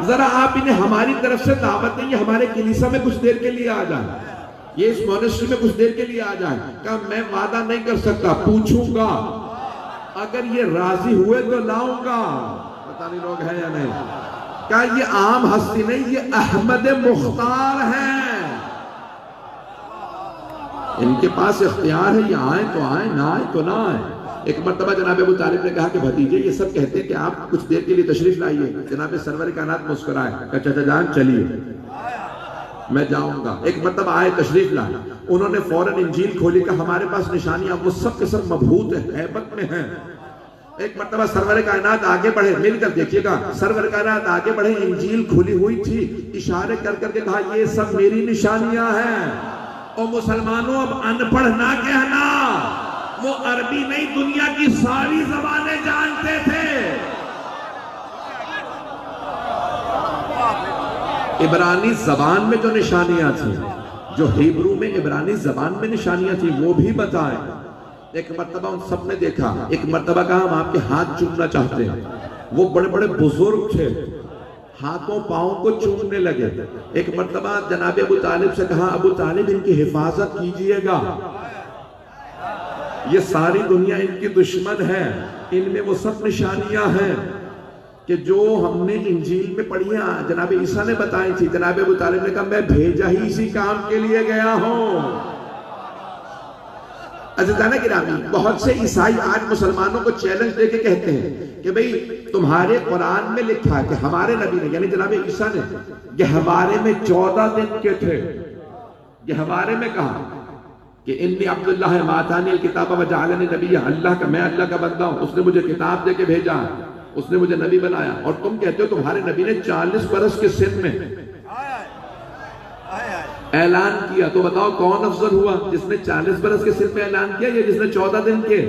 ذرا آپ انہیں ہماری طرف سے دعوت دیں, یہ ہمارے کلیسا میں کچھ دیر کے لیے آ جائیں, یہ اس مونسٹری میں کچھ دیر کے لیے آ جائیں. کہا میں وعدہ نہیں کر سکتا, پوچھوں گا, اگر یہ راضی ہوئے تو لاؤں گا. پتہ نہیں لوگ ہیں یا نہیں. کہا یہ عام ہستی نہیں, یہ احمد مختار ہیں, ان کے پاس اختیار ہے, یہ آئیں تو آئیں, نہ آئیں تو نہ آئیں. ایک مرتبہ جناب ابو طالب نے کہا کہ بھتیجے یہ سب کہتے ہیں کہ آپ کچھ دیر کے لیے تشریف لائیے. جناب سرور کائنات مسکرائے, کہا چچا جان چلیے میں جاؤں گا. ایک مرتبہ آئے, تشریف لائے, انہوں نے فوراً انجیل کھولی. کہ ہمارے پاس نشانیاں, وہ سب کے سب مبہوت ہیں, ہیبت میں ہیں. ایک مرتبہ سرور کائنات آگے بڑھے, مل کر دیکھیے گا, سرور کائنات آگے بڑھے, انجیل کھلی ہوئی تھی, اشارے کر کر کے کہا یہ سب میری نشانیاں ہیں. اور مسلمانوں اب ان پڑھ نہ کہنا, وہ عربی نہیں دنیا کی ساری زبانیں جانتے تھے. عبرانی زبان میں جو نشانیاں تھیں، جو ہیبرو میں عبرانی زبان میں نشانیاں تھیں، وہ بھی بتائیں. ایک مرتبہ ان سب نے دیکھا، ایک مرتبہ کہا ہم آپ کے ہاتھ چومنا چاہتے ہیں. وہ بڑے بڑے بزرگ تھے، ہاتھوں پاؤں کو چومنے لگے. ایک مرتبہ جناب ابو طالب سے کہا ابو طالب ان کی حفاظت کیجئے گا، یہ ساری دنیا ان کی دشمن ہے. ان میں وہ سب نشانیاں ہیں کہ جو ہم نے انجیل میں پڑھی ہیں، جناب عیسیٰ نے بتائی تھی. جناب ابو طالب نے کہا میں بھیجا ہی اسی کام کے لیے گیا ہوں. عزیزان گرامی، بہت سے عیسائی آج مسلمانوں کو چیلنج دے کے کہتے ہیں کہ بھئی تمہارے قرآن میں لکھا ہے کہ ہمارے نبی نے یعنی جناب عیسیٰ نے گہوارے میں 14 دن کے تھے. گہوارے میں کہا کہ انی عبداللہ ماتانی الکتاب وجعلنی نبی، اللہ کا میں اللہ کا بندہ ہوں، اس نے مجھے کتاب دے کے بھیجا، اس نے مجھے نبی بنایا. اور تم کہتے ہو تمہارے نبی نے 40 برس کے سن میں اعلان کیا. تو بتاؤ کون افضل ہوا، جس نے 40 برس کے سن میں اعلان کیا یا جس نے 14 دن کے؟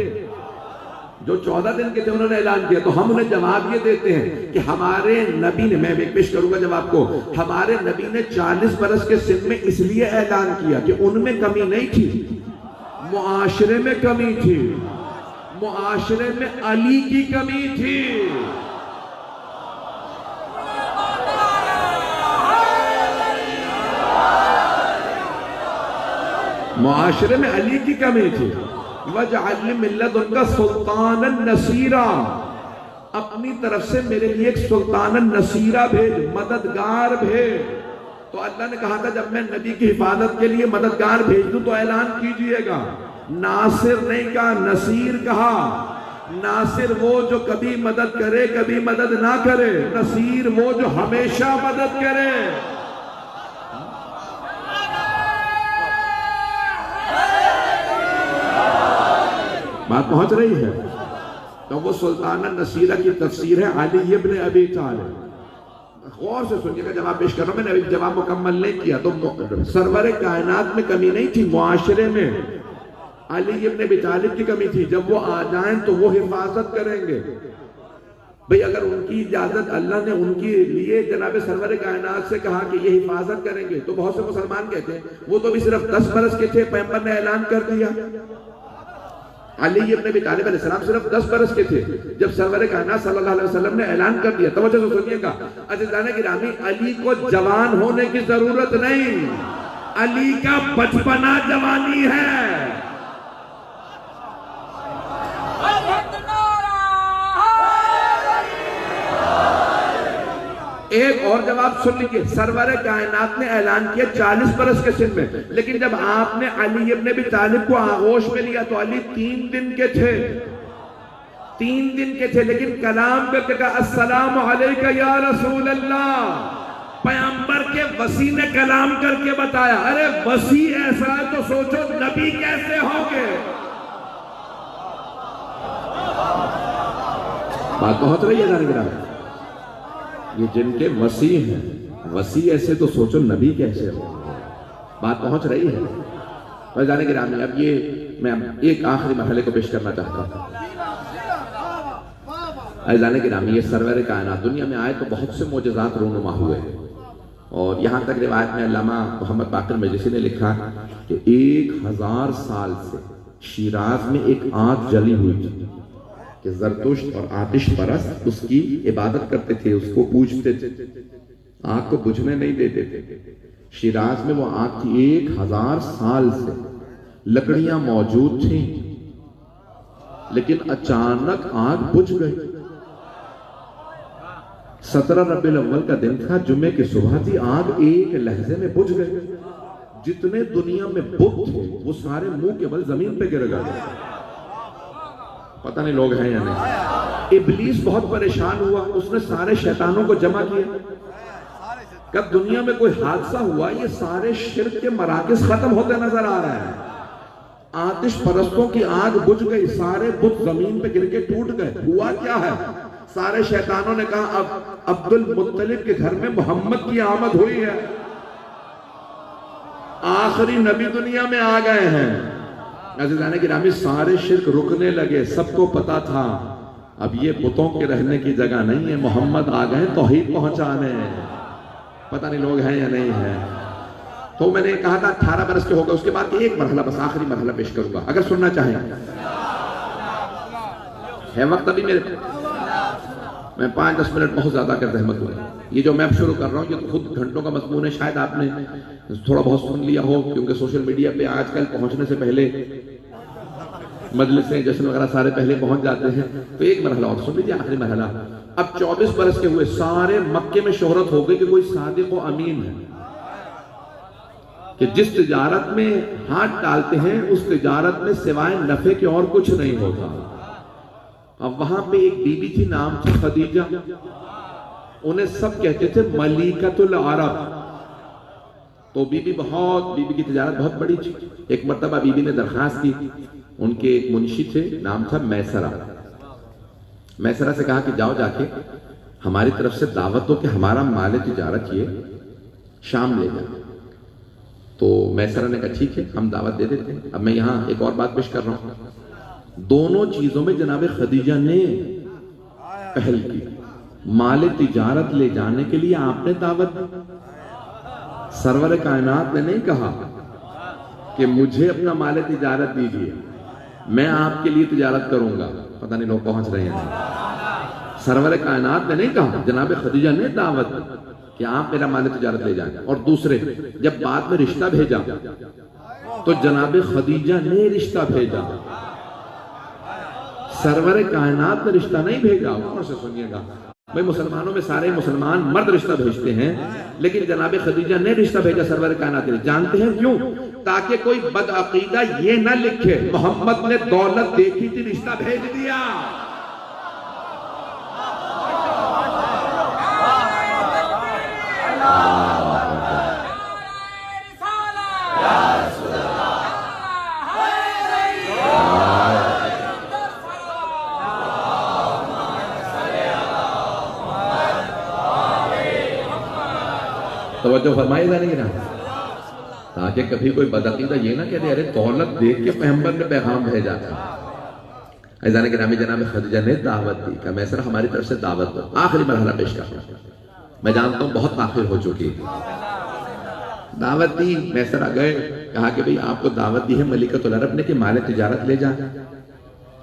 جو 14 دن کے تھے انہوں نے اعلان کیا. تو ہم انہیں جواب یہ دیتے ہیں کہ ہمارے نبی نے، میں ایک پیش کروں گا جواب کو، ہمارے نبی نے 40 برس کے سن میں اس لیے اعلان کیا کہ ان میں کمی نہیں تھی، معاشرے میں کمی تھی، معاشرے میں علی کی کمی تھی. معاشرے میں علی کی کمی تھی. وَجْعَلْ مِن لَّدُنْكَ سُلْطَانًا نَصِيرًا، اپنی طرف سے میرے لیے ایک سلطان النصیرہ بھیج، مددگار بھیج. تو اللہ نے کہا تھا جب میں نبی کی حفاظت کے لیے مددگار بھیج دوں تو اعلان کیجئے گا. ناصر نہیں کہا، نصیر کہا. ناصر وہ جو کبھی مدد کرے کبھی مدد نہ کرے، نصیر وہ جو ہمیشہ مدد کرے. بات پہنچ رہی ہے؟ تو وہ سلطان النصیرہ کی تفسیر ہے علی ابن ابی طالب. غور سے سنیے گا جواب پیش کر رہا ہوں، میں نے ابھی جواب مکمل نہیں کیا. تو سرور کائنات میں کمی نہیں تھی، معاشرے میں علی ابن ابی طالب کی کمی تھی. جب وہ آ جائیں تو وہ حفاظت کریں گے. بھئی اگر ان کی اجازت اللہ نے ان کے لیے جناب سرور کائنات سے کہا کہ یہ حفاظت کریں گے، تو بہت سے مسلمان کہتے ہیں وہ تو بھی صرف 10 برس کے تھے، پیغمبر نے اعلان کر دیا. علی ابن ابی طالب علیہ السلام صرف 10 برس کے تھے جب سرور کائنات صلی اللہ علیہ وسلم نے اعلان کر دیا. توجہ سے سنیے گا عزیزان گرامی، علی کو جوان ہونے کی ضرورت نہیں، علی کا بچپنا جوانی ہے. ایک اور جواب سن لیجئے، سرور کائنات نے اعلان کیا 40 برس کے سن میں، لیکن جب آپ نے علی ابن ابی طالب کو آغوش میں لیا تو علی 3 دن کے تھے. 3 دن کے تھے، لیکن کلام کر کے کہا السلام علیکہ یا رسول اللہ. پیغمبر کے وصی نے کلام کر کے بتایا. ارے وصی ایسا ہے تو سوچو نبی کیسے ہوں گے. بات پہنچ رہی ہے جانے گرامی؟ یہ جن کے وصی ہیں، وصی ایسے تو سوچو نبی کیسے ہو. بات پہنچ رہی ہے؟ اور جانے گرامی اب یہ میں ایک آخری مرحلے کو پیش کرنا چاہتا ہوں. جانے گرامی یہ سرور کائنات دنیا میں آئے تو بہت سے معجزات رونما ہوئے، اور یہاں تک روایت میں علامہ محمد باقر مجلسی نے لکھا کہ 1000 سال سے شیراز میں ایک آگ جلی ہوئی تھی کہ زرتشت اور آتش پرست اس کی عبادت کرتے تھے، اس کو پوجتے تھے، آگ کو بجھنے نہیں دیتے تھے. شیراز میں وہ آگ تھی 1000 سال سے، لکڑیاں موجود تھیں، لیکن اچانک آگ بجھ گئی. 17 ربیع الاول کا دن تھا، جمعے کی صبح تھی، آگ ایک لحظے میں بجھ گئی. جتنے دنیا میں بت تھے وہ سارے منہ کے بل زمین پہ گر گئے. پتہ نہیں لوگ ہیں یا نہیں. ابلیس بہت پریشان ہوا، اس نے سارے شیطانوں کو جمع کیا. کب دنیا میں کوئی حادثہ ہوا یہ سارے شرک کے مراکز ختم ہوتے نظر آ رہے ہیں. آتش پرستوں کی آگ بجھ گئی، سارے بت زمین پہ گر کے ٹوٹ گئے. ہوا کیا ہے؟ سارے شیطانوں نے کہا اب عبد المطلب کے گھر میں محمد کی آمد ہوئی ہے، آخری نبی دنیا میں آ گئے ہیں. عزیزان گرامی سارے شرک رکنے لگے، سب کو پتا تھا اب یہ بتوں کے رہنے کی جگہ نہیں ہے، محمد آ گئے توحید پہنچانے، پتہ نہیں لوگ ہیں یا نہیں ہیں۔ تو میں نے کہا تھا 18 برس کے ہوگا، اس کے بعد ایک مرحلہ بس آخری مرحلہ پیش کروں گا اگر سننا چاہیں، ہے وقت ابھی میرے میں 5-10 منٹ بہت زیادہ کر زحمت ہوئے۔ یہ جو میں اب شروع کر رہا ہوں یہ تو خود گھنٹوں کا مضمون ہے، شاید آپ نے تھوڑا بہت سن لیا ہو، کیونکہ سوشل میڈیا پہ آج کل پہنچنے سے پہلے مجلسیں جشن وغیرہ سارے پہلے پہنچ جاتے ہیں، تو ایک مرحلہ اور سن لیجیے، آخری مرحلہ۔ اب 24 برس کے ہوئے، سارے مکے میں شہرت ہو گئی کہ کوئی صادق و امین ہے، کہ جس تجارت میں ہاتھ ڈالتے ہیں اس تجارت میں سوائے نفع کے اور کچھ نہیں ہوتا۔ اب وہاں پہ ایک بی بی تھی، نام تھا خدیجہ، انہیں سب کہتے تھے ملیکۃ العرب۔ تو بی بی کی تجارت بہت بڑی تھی۔ ایک مرتبہ بی بی نے درخواست کی، ان کے ایک منشی تھے، نام تھا میسرہ۔ میسرہ سے کہا کہ جاؤ جا کے ہماری طرف سے دعوت دو کہ ہمارا مال تجارت یہ شام لے جائے۔ تو میسرہ نے کہا ٹھیک ہے ہم دعوت دے دیتے ہیں۔ اب میں یہاں ایک اور بات پیش کر رہا ہوں، دونوں چیزوں میں جناب خدیجہ نے پہل کی۔ مال تجارت لے جانے کے لیے آپ نے دعوت دی، سرور کائنات نے نہیں کہا کہ مجھے اپنا مال تجارت دیجیے، میں آپ کے لیے تجارت کروں گا۔ پتہ نہیں لوگ پہنچ رہے ہیں۔ سرور کائنات نے نہیں کہا، جناب خدیجہ نے دعوت دی کہ آپ میرا مال تجارت لے جائیں۔ اور دوسرے، جب بعد میں رشتہ بھیجا تو جناب خدیجہ نے رشتہ بھیجا، سرور کائنات نے رشتہ نہیں بھیجا۔ اور سے سنیے گا بھئی، مسلمانوں میں سارے مسلمان مرد رشتہ بھیجتے ہیں، لیکن جناب خدیجہ نے رشتہ بھیجا سرور کائنات نے۔ جانتے ہیں کیوں؟ تاکہ کوئی بدعقیدہ یہ نہ لکھے محمد نے دولت دیکھی تھی رشتہ بھیج دیا۔ توجہ فرمائی جا رہی ہے نا، تاکہ کبھی کوئی بدعقیدہ یہ نہ کہہ دے ارے دولت دیکھ کے پیغمبر نے پیغام بھیجا تھا۔ عزیزان گرامی، جناب خدیجہ نے دعوت دی کہ میسرہ ہماری طرف سے دعوت دو۔ آخری مرحلہ پیش کر رہا ہوں، میں جانتا ہوں بہت تاخیر ہو چکی۔ دعوت دی، میسرہ گئے، کہا کہ بھئی آپ کو دعوت دی ہے ملیکۃ العرب نے کہ مال تجارت لے جائیں۔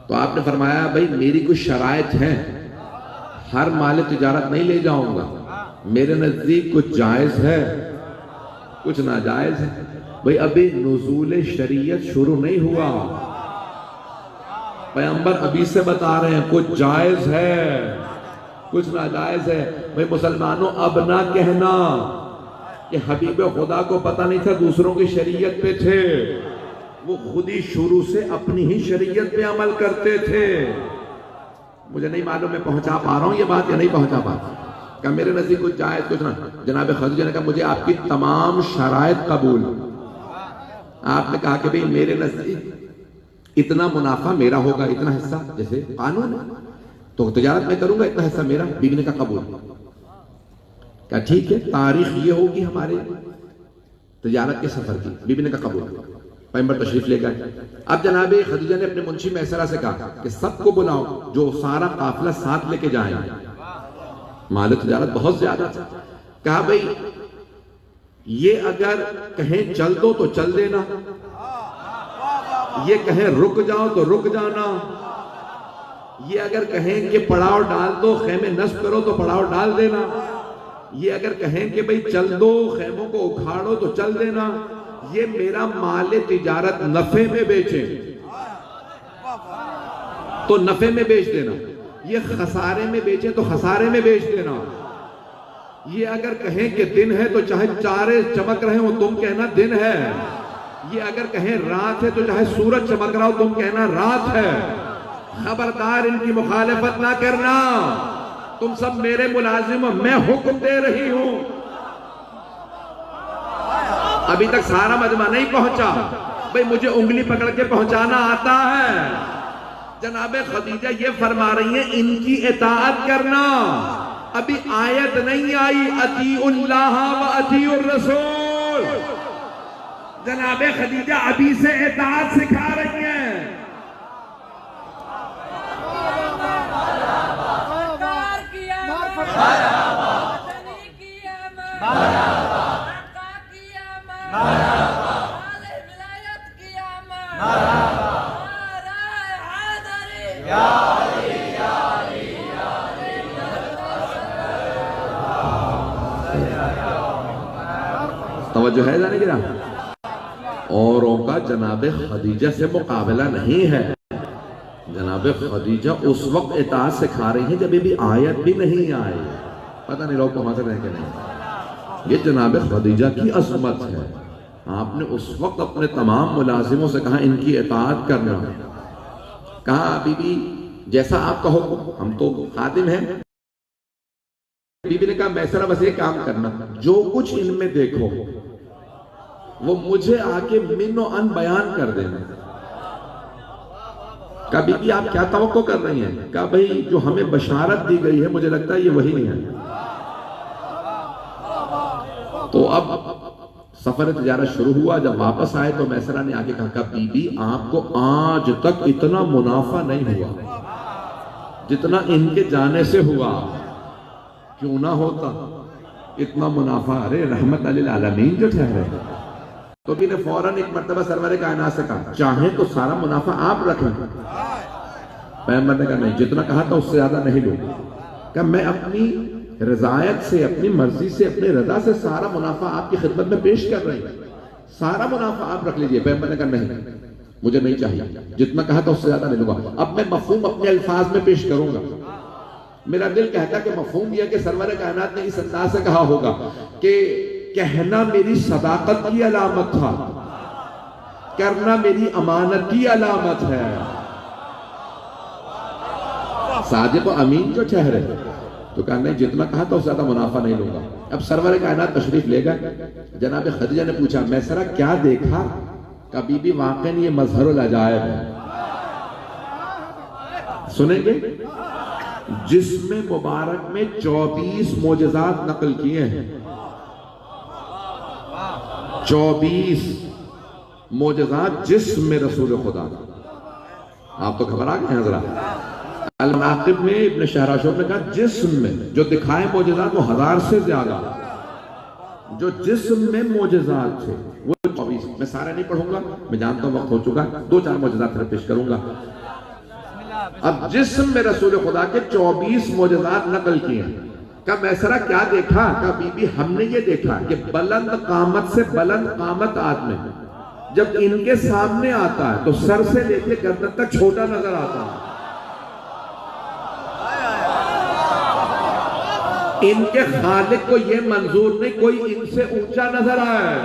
تو آپ نے فرمایا بھئی میری کچھ شرائط ہیں، ہر مال تجارت نہیں لے جاؤں گا، میرے نزدیک کچھ جائز ہے کچھ ناجائز ہے۔ بھئی ابھی نزول شریعت شروع نہیں ہوا، پیغمبر ابھی سے بتا رہے ہیں کچھ جائز ہے کچھ ناجائز ہے۔ بھئی مسلمانوں اب نہ کہنا کہ حبیب خدا کو پتہ نہیں تھا دوسروں کی شریعت پہ تھے، وہ خود ہی شروع سے اپنی ہی شریعت پہ عمل کرتے تھے۔ مجھے نہیں معلوم میں پہنچا پا رہا ہوں یہ بات یا نہیں پہنچا پا رہا، کہ میرے نزدیک کچھ جائز کچھ نہ۔ جناب خدیجہ نے کہا مجھے آپ کی تمام شرائط قبول۔ آپ نے کہا کہ بھئی میرے نزدیک اتنا منافع میرا ہوگا، اتنا حصہ، جیسے قانون ہے تو تجارت میں کروں گا، اتنا حصہ میرا۔ بیوی نے کہا قبول۔ کہا ٹھیک ہے، تاریخ یہ ہوگی ہمارے تجارت کے سفر کی۔ بیوی نے کہا قبول۔ پیغمبر تشریف لے گئے۔ اب جناب خدیجہ نے اپنے منشی میسرہ سے کہا کہ سب کو بلاؤ جو سارا قافلہ ساتھ لے کے جائیں، مال تجارت بہت زیادہ تھا۔ کہا بھئی یہ اگر کہیں چل دو تو چل دینا، یہ کہیں رک جاؤ تو رک جانا، یہ اگر کہیں کہ پڑاؤ ڈال دو خیمے نصب کرو تو پڑاؤ ڈال دینا، یہ اگر کہیں کہ بھئی چل دو خیموں کو اکھاڑو تو چل دینا، یہ میرا مال تجارت نفع میں بیچیں تو نفع میں بیچ دینا، یہ خسارے میں بیچیں تو خسارے میں بیچ دینا، یہ اگر کہیں کہ دن ہے تو چاہے چارے چمک رہے ہو تم کہنا دن ہے، یہ اگر کہیں رات ہے تو چاہے سورج چمک رہا ہو تم کہنا رات ہے۔ خبردار ان کی مخالفت نہ کرنا، تم سب میرے ملازم ہو، میں حکم دے رہی ہوں۔ ابھی تک سارا مجمع نہیں پہنچا، بھئی مجھے انگلی پکڑ کے پہنچانا آتا ہے۔ جناب خدیجہ یہ فرما رہی ہیں ان کی اطاعت کرنا۔ ابھی آیت نہیں آئی اطیعوا اللہ و اطیعوا الرسول، جناب خدیجہ ابھی سے اطاعت سکھا رہی ہیں. توجہ ہے جانے گرا. اوروں کا جناب خدیجہ سے مقابلہ نہیں ہے. جناب خدیجہ اس وقت اطاعت سکھا رہی ہیں جب بھی آیت بھی نہیں آئی. پتہ نہیں لوگ پہنچ رہے ہیں کہ نہیں. یہ جناب خدیجہ کی عظمت ہے. آپ نے اس وقت اپنے تمام ملازموں سے کہا ان کی اطاعت کرنا. کہا بی بی جیسا آپ کہو، ہم تو خادم ہیں. بی بی نے کہا میسرہ بس یہ کام کرنا، جو کچھ ان میں دیکھو وہ مجھے آ کے من و ان بیان کر دینا. کہا بی بی آپ کیا توقع کر رہی ہیں؟ کہا بھئی جو ہمیں بشارت دی گئی ہے مجھے لگتا ہے یہ وہی ہے. تو اب سفر تجارت شروع ہوا. جب واپس آئے تو میسرہ نے آگے کہا بی بی آپ کو آج تک اتنا منافع نہیں ہوا جتنا ان کے جانے سے ہوا. کیوں نہ ہوتا اتنا منافع؟ ارے رحمت للعالمین جو ٹھہرے. تو بھی نے فوراً ایک مرتبہ سرور کائنات سے کہا چاہیں تو سارا منافع آپ رکھ لیں. پیغمبر نے کہا نہیں، جتنا کہا تھا اس سے زیادہ نہیں لوں. کہ میں اپنی رضایت سے، اپنی مرضی سے، اپنی رضا سے سارا منافع آپ کی خدمت میں پیش کر رہی ہوں. سارا منافع آپ رکھ لیجئے. پیغمبر نے کہا نہیں، مجھے نہیں چاہیے، جتنا کہا تھا اس سے زیادہ نہیں لوں گا. اب میں مفہوم اپنے الفاظ میں پیش کروں گا. میرا دل کہتا کہ مفہوم یہ کہ سرور کائنات نے اس انداز سے کہا ہوگا کہ کہنا میری صداقت کی علامت تھا، کرنا میری امانت کی علامت ہے. صادق و امین جو ٹھہرے. تو کہا نہیں، جتنا کہا تھا اس سے زیادہ منافع نہیں لوں گا. اب سرور کائنات تشریف لے گئے. جناب خدیجہ نے پوچھا میسرہ کیا دیکھا؟ کہا بی بی واقعی یہ مظہر العجائب ہے. سنیں گے؟ جسم مبارک میں 24 معجزات نقل کیے ہیں. 24 معجزات جسم میں رسول خدا. آپ تو خبر آگئے ہیں حضرات. المناقب میں ابن شہراشور نے کہا جسم میں جو دکھائے معجزات وہ 1000 سے زیادہ. جو جسم میں معجزات تھے وہ 24. میں سارے نہیں پڑھوں گا، میں جانتا ہوں وقت ہو چکا. 2-4 معجزات پھر پیش کروں گا. اب جسم میں رسول خدا کے 24 معجزات نقل کیے ہیں. کہا میسرہ کیا دیکھا؟ کہا بی بی ہم نے یہ دیکھا کہ بلند قامت سے بلند قامت آدمی جب ان کے سامنے آتا ہے تو سر سے لے کے گردن تک چھوٹا نظر آتا ہے. ان کے خالق کو یہ منظور نہیں کوئی ان سے اونچا نظر آئے.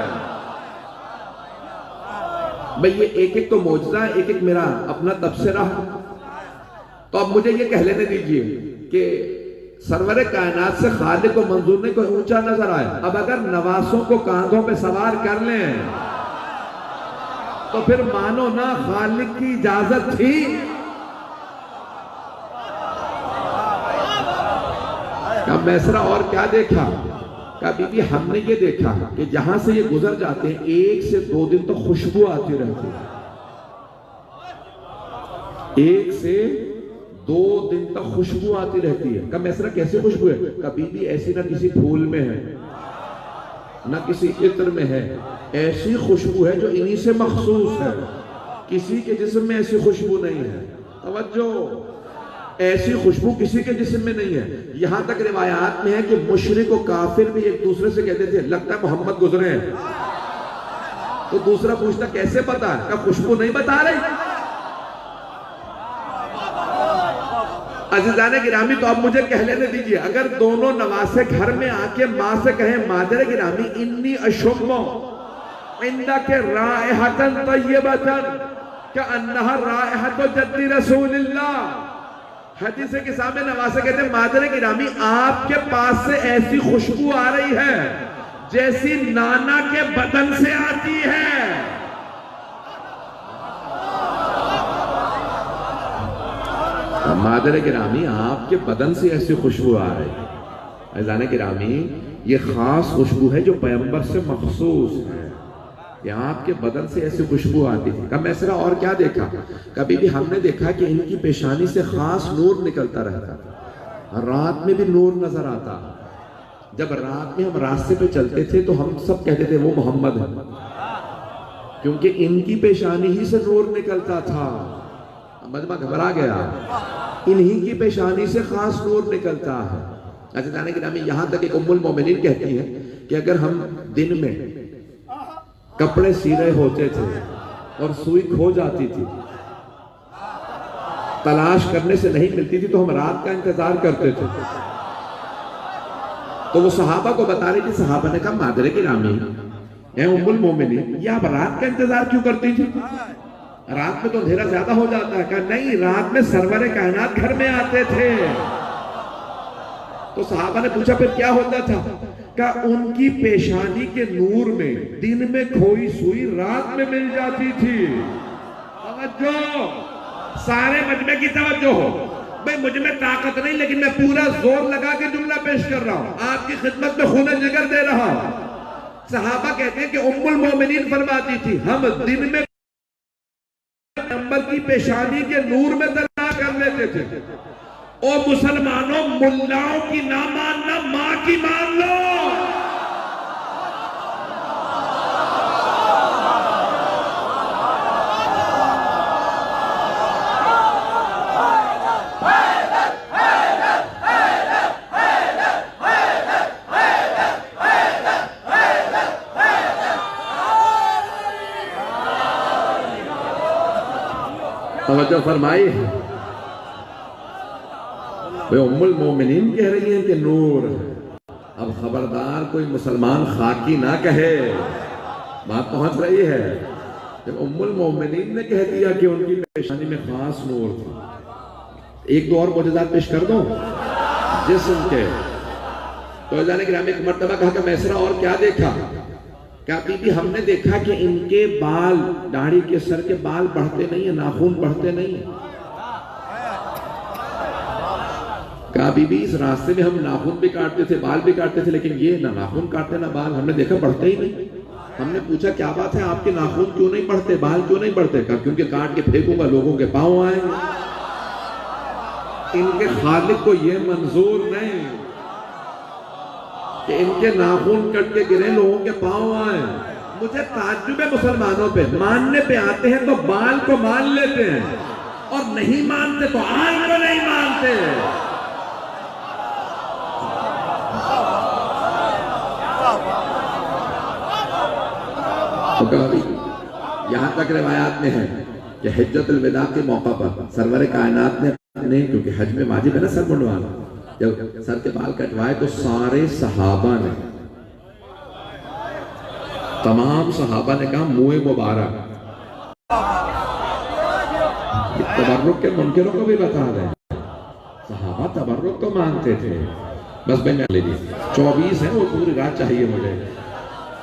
بھئی یہ ایک ایک تو معجزہ ہے، ایک ایک میرا اپنا تبصرہ. تو اب مجھے یہ کہہ لینے دیجئے کہ سرور کائنات سے خالق کو منظور نہیں کوئی اونچا نظر آئے. اب اگر نواسوں کو کاندھوں پہ سوار کر لیں تو پھر مانو نہ خالق کی اجازت تھی. کہا میسرہ اور کیا دیکھا؟ کہا بی بی ہم نے یہ دیکھا کہ جہاں سے یہ گزر جاتے ہیں 1 سے 2 دن تو خوشبو آتی رہتی ہے. 1 سے 2 دن تک خوشبو آتی رہتی ہے. کہا میسرہ کیسے خوشبو ہے؟ کہا بی بی ایسی نہ کسی پھول میں ہے نہ کسی عطر میں ہے، ایسی خوشبو ہے جو انہی سے مخصوص ہے. کسی کے جسم میں ایسی خوشبو نہیں ہے. توجہ، ایسی خوشبو کسی کے جسم میں نہیں ہے. یہاں تک روایات میں ہے کہ مشرک و کافر بھی ایک دوسرے سے کہتے تھے لگتا ہے محمد گزرے ہیں. تو دوسرا پوچھتا کیسے پتا ہے؟ کہا خوشبو نہیں بتا رہی. عزیزان گرامی تو اب مجھے کہہ لینے دیجئے اگر دونوں نواسے گھر میں آ کے ماں سے کہیں مادر گرامی انی اشم عندک رائحۃ طیبۃ کأنہا رائحۃ جد رسول اللہ. حدیث کے سامنے نواسے کہتے ہیں مادر گرامی آپ کے پاس سے ایسی خوشبو آ رہی ہے جیسی نانا کے بدن سے آتی ہے. مادر گرامی آپ کے بدن سے ایسی خوشبو آ رہی ہے. عزیزان گرامی یہ خاص خوشبو ہے جو پیغمبر سے مخصوص ہے. کہ آپ کے بدن سے ایسی خوشبو آتی تھی. کہا میسرہ اور کیا دیکھا؟ کبھی بھی ہم نے دیکھا کہ ان کی پیشانی سے خاص نور نکلتا رہتا تھا، رات میں بھی نور نظر آتا. جب رات میں ہم راستے پہ چلتے تھے تو ہم سب کہتے تھے وہ محمد ہے، کیونکہ ان کی پیشانی ہی سے نور نکلتا تھا. مجمع گھبرا گیا، انہی کی پیشانی سے خاص نور نکلتا ہے. عزیزان گرامی، یہاں تک ایک ام المومنین کہتی ہیں کہ اگر ہم دن میں کپڑے سی رہے ہوتے تھے اور سوئی کھو جاتی تھی، تلاش کرنے سے نہیں ملتی تھی، تو ہم رات کا انتظار کرتے تھے. تو وہ صحابہ کو بتا رہی تھی. صحابہ نے کہا مادر گرامی، اے ام المومنین، یہ آپ رات کا انتظار کیوں کرتی تھی؟ رات میں تو اندھیرا زیادہ ہو جاتا ہے. کہا نہیں، رات میں سرور کائنات گھر میں آتے تھے. تو صحابہ نے پوچھا پھر کیا ہوتا تھا؟ کہا ان کی پیشانی کے نور میں دن میں کھوئی سوئی رات میں مل جاتی تھی. توجہ، سارے مجمع کی توجہ ہو. بھئی مجھ میں طاقت نہیں، لیکن میں پورا زور لگا کے جملہ پیش کر رہا ہوں، آپ کی خدمت میں خون جگر دے رہا ہوں. صحابہ کہتے ہیں کہ ام المومنین فرماتی تھی ہم دن میں پیغمبر کی پیشانی کے نور میں درنا کر لیتے تھے. او مسلمانوں، ملاؤں کی نہ ماننا، ماں کی مان لو. توجہ فرمائی. ام المومنین کہہ رہی ہیں کہ نور. اب خبردار کوئی مسلمان خاکی نہ کہے، بات پہنچ رہی ہے. جب ام المومنین نے کہہ دیا کہ ان کی پیشانی میں خاص نور تھی. ایک دو اور معجزات پیش کر دوں جسم کے. تو جانے کہ ایک مرتبہ کہا کہ میسرہ اور کیا دیکھا؟ کہا بی بی ہم نے دیکھا کہ ان کے بال، داڑھی کے سر کے بال بڑھتے نہیں ہیں، ناخن بڑھتے نہیں ہیں. کہا بی بی اس راستے میں ہم ناخن بھی کاٹتے تھے، بال بھی کاٹتے تھے، لیکن یہ نہ ناخن کاٹتے نہ بال. ہم نے دیکھا بڑھتے ہی نہیں. ہم نے پوچھا کیا بات ہے، آپ کے ناخن کیوں نہیں بڑھتے، بال کیوں نہیں بڑھتے؟ کہا کیونکہ کاٹ کے پھینکوں گا لوگوں کے پاؤں آئیں گے. ان کے خالق کو یہ منظور نہیں کہ ان کے ناخن کٹ کے گرے لوگوں کے پاؤں آئیں. مجھے تعجب ہے مسلمانوں پہ، ماننے پہ آتے ہیں تو بال کو مان لیتے ہیں، اور نہیں مانتے تو آئیں کو نہیں مانتے. یہاں تک روایات میں ہے کہ حجت الوداع کے موقع پر سرور کائنات نے اپنے، کیونکہ حج میں واجب ہے نا سر منڈوانا، جب سر کے بال کٹوائے تو سارے صحابہ نے، تمام صحابہ نے کہا منہ مبارک. تبرک کے منکروں کو بھی بتا رہے ہیں، صحابہ تبرک کو مانتے تھے. بس میں لے لیجیے 24 ہیں، وہ پوری رات چاہیے مجھے.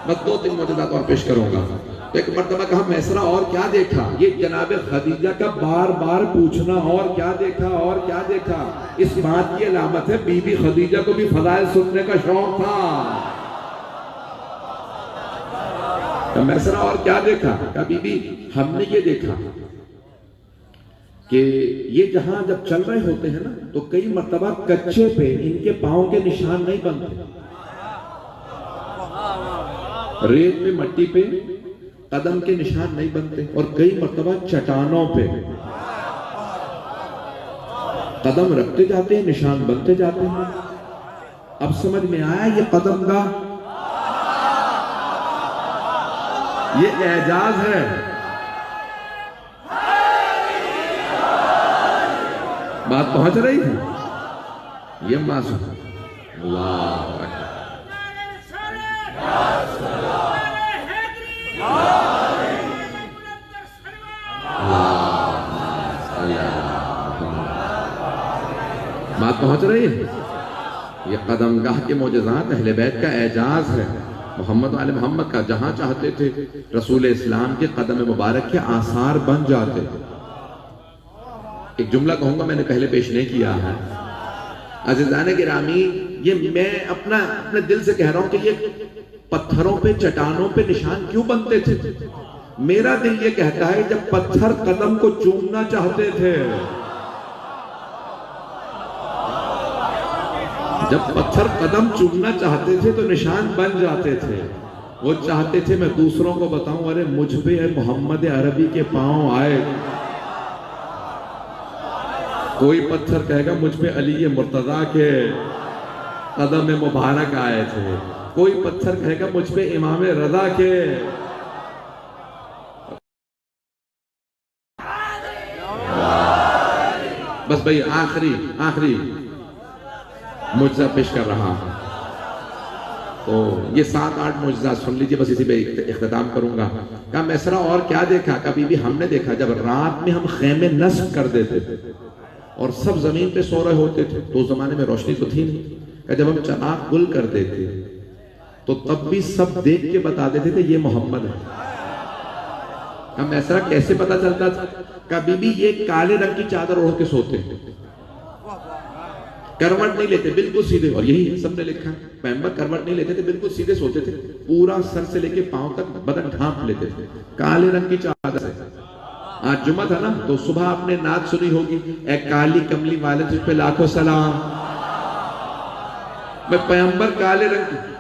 بس 2-3 معجزات اور پیش کروں گا. ایک مرتبہ کہا میسرہ اور کیا دیکھا؟ یہ جناب خدیجہ کا بار بار پوچھنا اور کیا دیکھا اور کیا دیکھا، اس بات کی علامت ہے بی بی خدیجہ کو بھی فضائل سننے کا شوق تھا. میسرہ اور کیا دیکھا؟ کہا بی بی ہم نے یہ دیکھا کہ یہ جہاں جب چل رہے ہوتے ہیں نا تو کئی مرتبہ کچے پہ ان کے پاؤں کے نشان نہیں بنتے، ریت پہ مٹی پہ قدم کے نشان نہیں بنتے، اور کئی مرتبہ چٹانوں پہ قدم رکھتے جاتے ہیں، نشان بنتے جاتے ہیں. اب سمجھ میں آیا یہ قدم کا یہ اعجاز ہے. بات پہنچ رہی ہے؟ یہ معصوم اللہ اکبر. بات پہنچ رہی ہے؟ یہ قدم گاہ کے معجزات اہل بیت کا اعجاز ہے، محمد و آل محمد کا. جہاں چاہتے تھے رسول اسلام کے قدم مبارک کے آثار بن جاتے تھے. ایک جملہ کہوں گا، میں نے پہلے پیش نہیں کیا ہے. عزیزان گرامی، یہ میں اپنے دل سے کہہ رہا ہوں کہ یہ پتھروں پہ چٹانوں پہ نشان کیوں بنتے تھے؟ میرا دل یہ کہتا ہے جب پتھر قدم کو چومنا چاہتے تھے، جب پتھر قدم چومنا چاہتے تھے تو نشان بن جاتے تھے. وہ چاہتے تھے میں دوسروں کو بتاؤں ارے مجھ پہ محمد عربی کے پاؤں آئے. کوئی پتھر کہے گا مجھ پہ علی مرتضیٰ کے قدم مبارک آئے تھے، کوئی پتھر کہے گا مجھ پہ امام رضا کے. بس بھئی آخری معجزہ پیش کر رہا ہوں. تو یہ 7-8 معجزات سن لیجئے، بس اسی پہ اختتام کروں گا. کہا میسرہ اور کیا دیکھا؟ کبھی بھی ہم نے دیکھا جب رات میں ہم خیمے نصب کر دیتے تھے اور سب زمین پہ سو رہے ہوتے تھے، تو اس زمانے میں روشنی تو تھی نہیں، کہ جب ہم چراغ گل کر دیتے تو تب بھی سب دیکھ کے بتا دیتے تھے یہ محمد ہے. ہم ایسا کیسے پتا چلتا تھا؟ کبھی بھی یہ کالے رنگ کی چادر اوڑھ کے سوتے، کروٹ نہیں لیتے، بالکل سیدھے. اور یہی سب نے لکھا ہے، پیغمبر کروٹ نہیں لیتے تھے، بالکل سیدھے سوتے تھے، پورا سر سے لے کے پاؤں تک بدن ڈھانپ لیتے تھے کالے رنگ کی چادر سے. آج جمعہ تھا نا، تو صبح آپ نے نعت سنی ہوگی، اے کالی کملی والے جس پہ لاکھوں سلام. میں پیغمبر کالے رنگ کی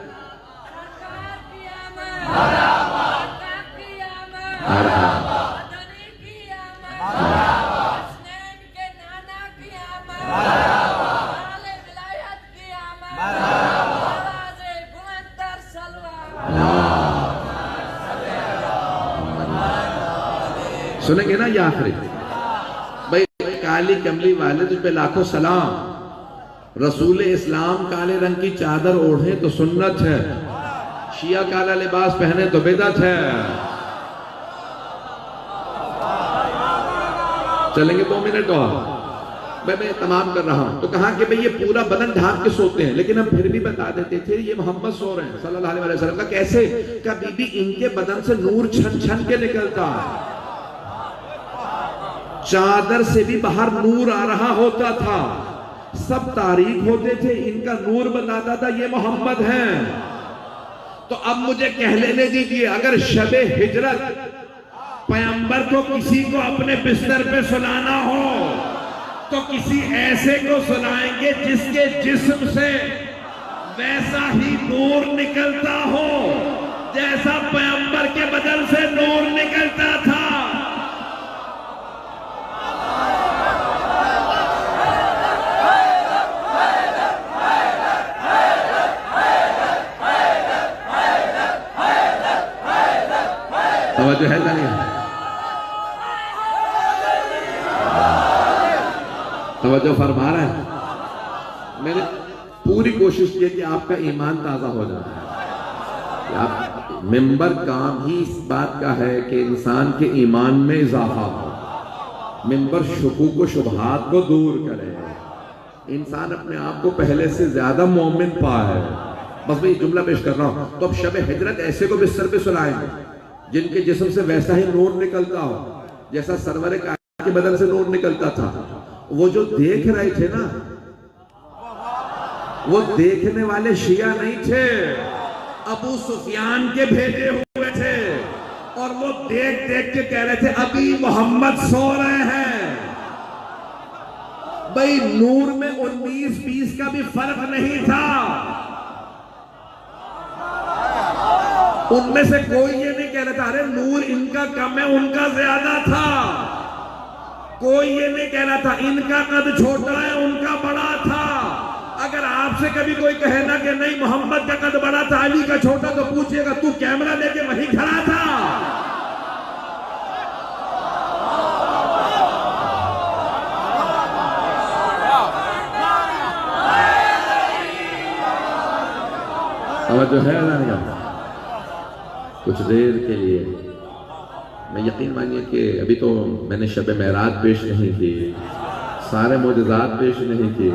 سنیں گے نا یہ آخری. بھئی کالی کملی والے تجھ پہ لاکھوں سلام. رسول اسلام کالے رنگ کی چادر اوڑھے تو سنت ہے، شیعہ کالا لباس پہنے تو بدعت ہے. چلیں گے 2 منٹ اور، میں تمام کر رہا ہوں. تو کہا کہ بھئی یہ پورا بدن ڈھانپ کے سوتے ہیں، لیکن ہم پھر بھی بتا دیتے تھے یہ محمد سو رہے ہیں صلی اللہ علیہ وسلم. کا کیسے؟ کہ بی بی ان کے بدن سے نور چھن چھن کے نکلتا ہے، چادر سے بھی باہر نور آ رہا ہوتا تھا. سب تاریک ہوتے تھے، ان کا نور بتاتا تھا یہ محمد ہیں. تو اب مجھے کہہ لینے دیجئے، اگر شب ہجرت پیغمبر کو کسی کو اپنے بستر پہ سنانا ہو تو کسی ایسے کو سنائیں گے جس کے جسم سے ویسا ہی نور نکلتا ہو جیسا پیغمبر کے بدن سے نور نکلتا تھا. توجہ ہے نہیں؟ توجہ فرما رہا ہے. میں نے پوری کوشش کی کہ آپ کا ایمان تازہ ہو جائے. آپ ممبر کام ہی اس بات کا ہے کہ انسان کے ایمان میں اضافہ ہو. ممبر شکوک و شبہات کو دور کرے، انسان اپنے آپ کو پہلے سے زیادہ مومن پائے. بس میں یہ جملہ پیش کر رہا ہوں. تو اب شب ہجرت ایسے کو بستر پہ سلائیں گے جن کے جسم سے ویسا ہی نور نکلتا ہو جیسا سرور کائنات کے بدن سے نور نکلتا تھا. وہ جو دیکھ رہے تھے نا، وہ دیکھنے والے شیعہ نہیں تھے، ابو سفیان کے بھیجے ہوئے تھے. اور وہ دیکھ دیکھ کے کہہ رہے تھے ابھی محمد سو رہے ہیں. بھئی نور میں 19-20 کا بھی فرق نہیں تھا. ان میں سے کوئی یہ نہیں کہہ رہا تھا ارے نور ان کا کم ہے ان کا زیادہ تھا. کوئی یہ نہیں کہہ رہا تھا ان کا قد چھوٹا ہے ان کا بڑا تھا. اگر آپ سے کبھی کوئی کہے نا کہ نہیں محمد کا قد بڑا تھا علی کا چھوٹا، تو پوچھئے گا تو کیمرہ لے کے وہیں کھڑا تھا؟ توجہ ہے نا؟ کچھ دیر کے لیے میں یقین مانیے کہ ابھی تو میں نے شب معراج پیش نہیں کی، سارے معجزات پیش نہیں کیے.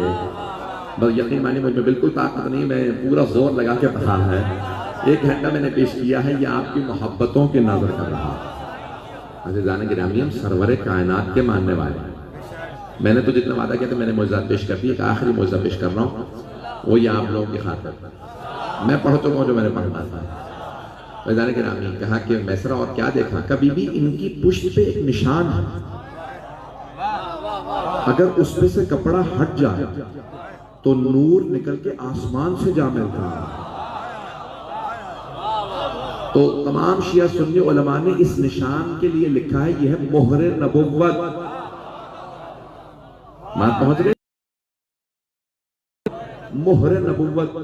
بس یقین مانیے مجھ میں بالکل طاقت نہیں، میں پورا زور لگا کے پڑھا ہے. 1 گھنٹہ میں نے پیش کیا ہے، یہ آپ کی محبتوں کی نظر کر رہا. عزیزان گرامی، ہم سرور کائنات کے ماننے والے ہیں. میں نے تو جتنا وعدہ کیا تھا میں نے معجزات پیش کر دی. ایک آخری معجزہ پیش کر رہا ہوں، وہ یہ آپ لوگوں کی خاطر. میں پڑھ چکا ہوں جو میں نے پڑھنا تھا. فیضان گرامی کہا کہ میسرہ اور کیا دیکھا؟ کبھی بھی ان کی پشت پہ ایک نشان ہے، اگر اس پہ سے کپڑا ہٹ جائے تو نور نکل کے آسمان سے جا ملتا ہے. تو تمام شیعہ سنی علماء نے اس نشان کے لیے لکھا ہے یہ ہے مہر نبوت. بات پہنچ گئی؟ مہر نبوت.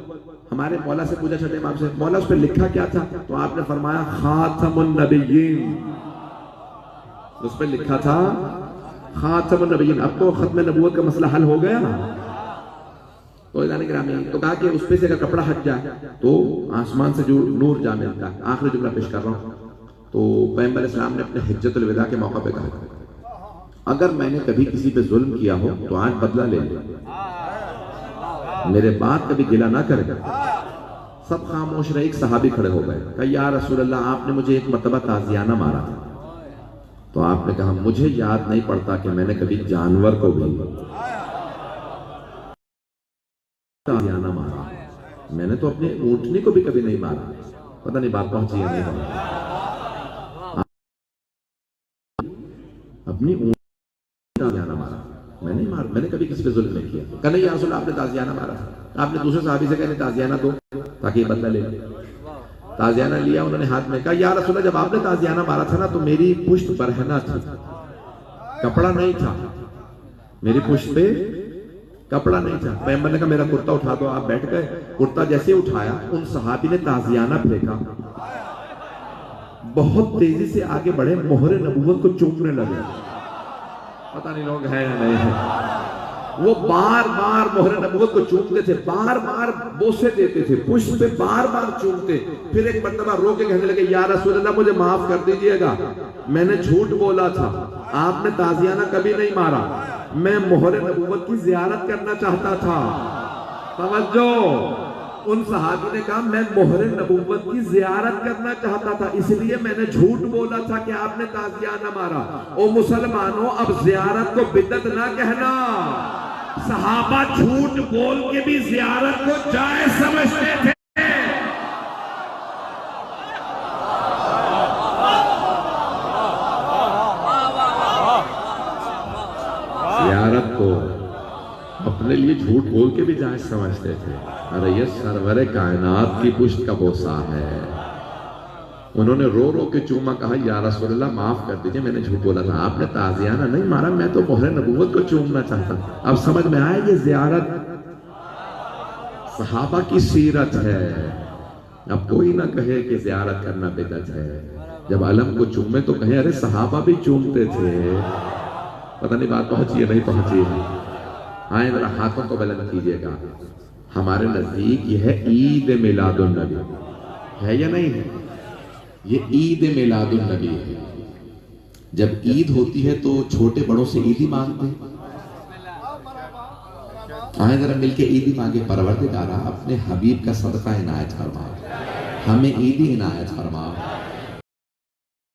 ہمارے مولا سے پوچھا چھٹے امام سے، مولا اس پہ لکھا کیا تھا؟ تو آپ نے فرمایا خاتم النبیین. اس پہ لکھا تھا خاتم النبیین. اب تو ختم نبوت کا مسئلہ حل ہو گیا. تو تو کہا کہ اس پہ سے اگر کپڑا ہٹ جائے تو آسمان سے جو نور جا ملتا ہے. آخری جملہ پیش کر رہا ہوں. تو پیغمبر اسلام نے اپنے حجت الوداع کے موقع پہ کہا اگر میں نے کبھی کسی پہ ظلم کیا ہو تو آج بدلہ لے لے، میرے بات کبھی گلہ نہ کرے. سب خاموش رہے. ایک صحابی کھڑے ہو گئے، کہا یا رسول اللہ آپ نے مجھے ایک مرتبہ تازیانہ مارا تھا. تو آپ نے کہا مجھے یاد نہیں پڑتا کہ میں نے کبھی جانور کو بھی تازیانہ مارا. میں نے تو اپنے اونٹنی کو بھی کبھی نہیں مارا. پتہ نہیں بات پہنچی ہے نہیں. اپنی اونٹنی تازیانہ مارا میں نہیں مارا. میں نے کبھی کسی پہ ظلم نہیں کیا. کہا نہیں یا رسول اللہ آپ نے تازیانہ مارا. آپ نے دوسرے صحابی سے کہا تازیانہ دو تاکہ یہ بدلہ لے لے. تازیانہ لیا. انہوں نے ہاتھ میں کہا یا رسول اللہ جب آپ نے تازیانہ مارا تھا نا تو میری پشت برہنہ تھی، کپڑا نہیں تھا. میری پشت پہ کپڑا نہیں تھا. پیغمبر نے کہا میرا کرتا اٹھا دو. آپ بیٹھ گئے. کرتا جیسے اٹھایا ان صحابی نے تازیانہ پھینکا. بہت تیزی سے آگے بڑھے، مہر نبوت کو چومنے لگے. پتہ نہیں لوگ ہیں یا نہیں ہیں. وہ بار بار مہر نبوت کو چومتے تھے، بار بار بوسے دیتے تھے، پشت پہ بار بار چومتے. پھر ایک مرتبہ رو کے کہنے لگے یا رسول اللہ مجھے معاف کر دیجئے گا، میں نے جھوٹ بولا تھا، آپ نے تازیانہ کبھی نہیں مارا، میں مہر نبوت کی زیارت کرنا چاہتا تھا. توجہ. ان صحابی نے کہا میں مہر نبوت کی زیارت کرنا چاہتا تھا اس لیے میں نے جھوٹ بولا تھا کہ آپ نے تازیانہ مارا. او مسلمانوں اب زیارت کو بدعت نہ کہنا. صحابہ جھوٹ بول کے بھی زیارت کو جائز سمجھتے تھے. زیارت کو اپنے لیے جھوٹ بول کے بھی جائز سمجھتے تھے. ارے یہ سرور کائنات کی پشت کا بوسہ ہے. انہوں نے رو رو کے چوما. کہا یا رسول اللہ معاف کر دیجئے میں نے جھوٹ بولا تھا، آپ نے تازیانہ نہیں مارا، میں تو مہر نبوت کو چومنا چاہتا. اب سمجھ میں آئے یہ زیارت صحابہ کی سیرت ہے. اب کوئی نہ کہے کہ زیارت کرنا بدعت ہے. جب علم کو چومے تو کہیں ارے صحابہ بھی چومتے تھے. پتہ نہیں بات پہنچی ہے نہیں پہنچی ہے. آئیں ذرا ہاتھوں کو بلند کیجئے گا. ہمارے نزدیک یہ ہے عید میلاد النبی ہے یا نہیں ہے؟ یہ عید میلاد النبی ہے. جب عید ہوتی ہے تو چھوٹے بڑوں سے عیدی مانگتے ہیں. آئیں ذرا مل کے عیدی مانگے. پروردگارہ اپنے حبیب کا صدقہ عنایت فرما، ہمیں عیدی عنایت فرما.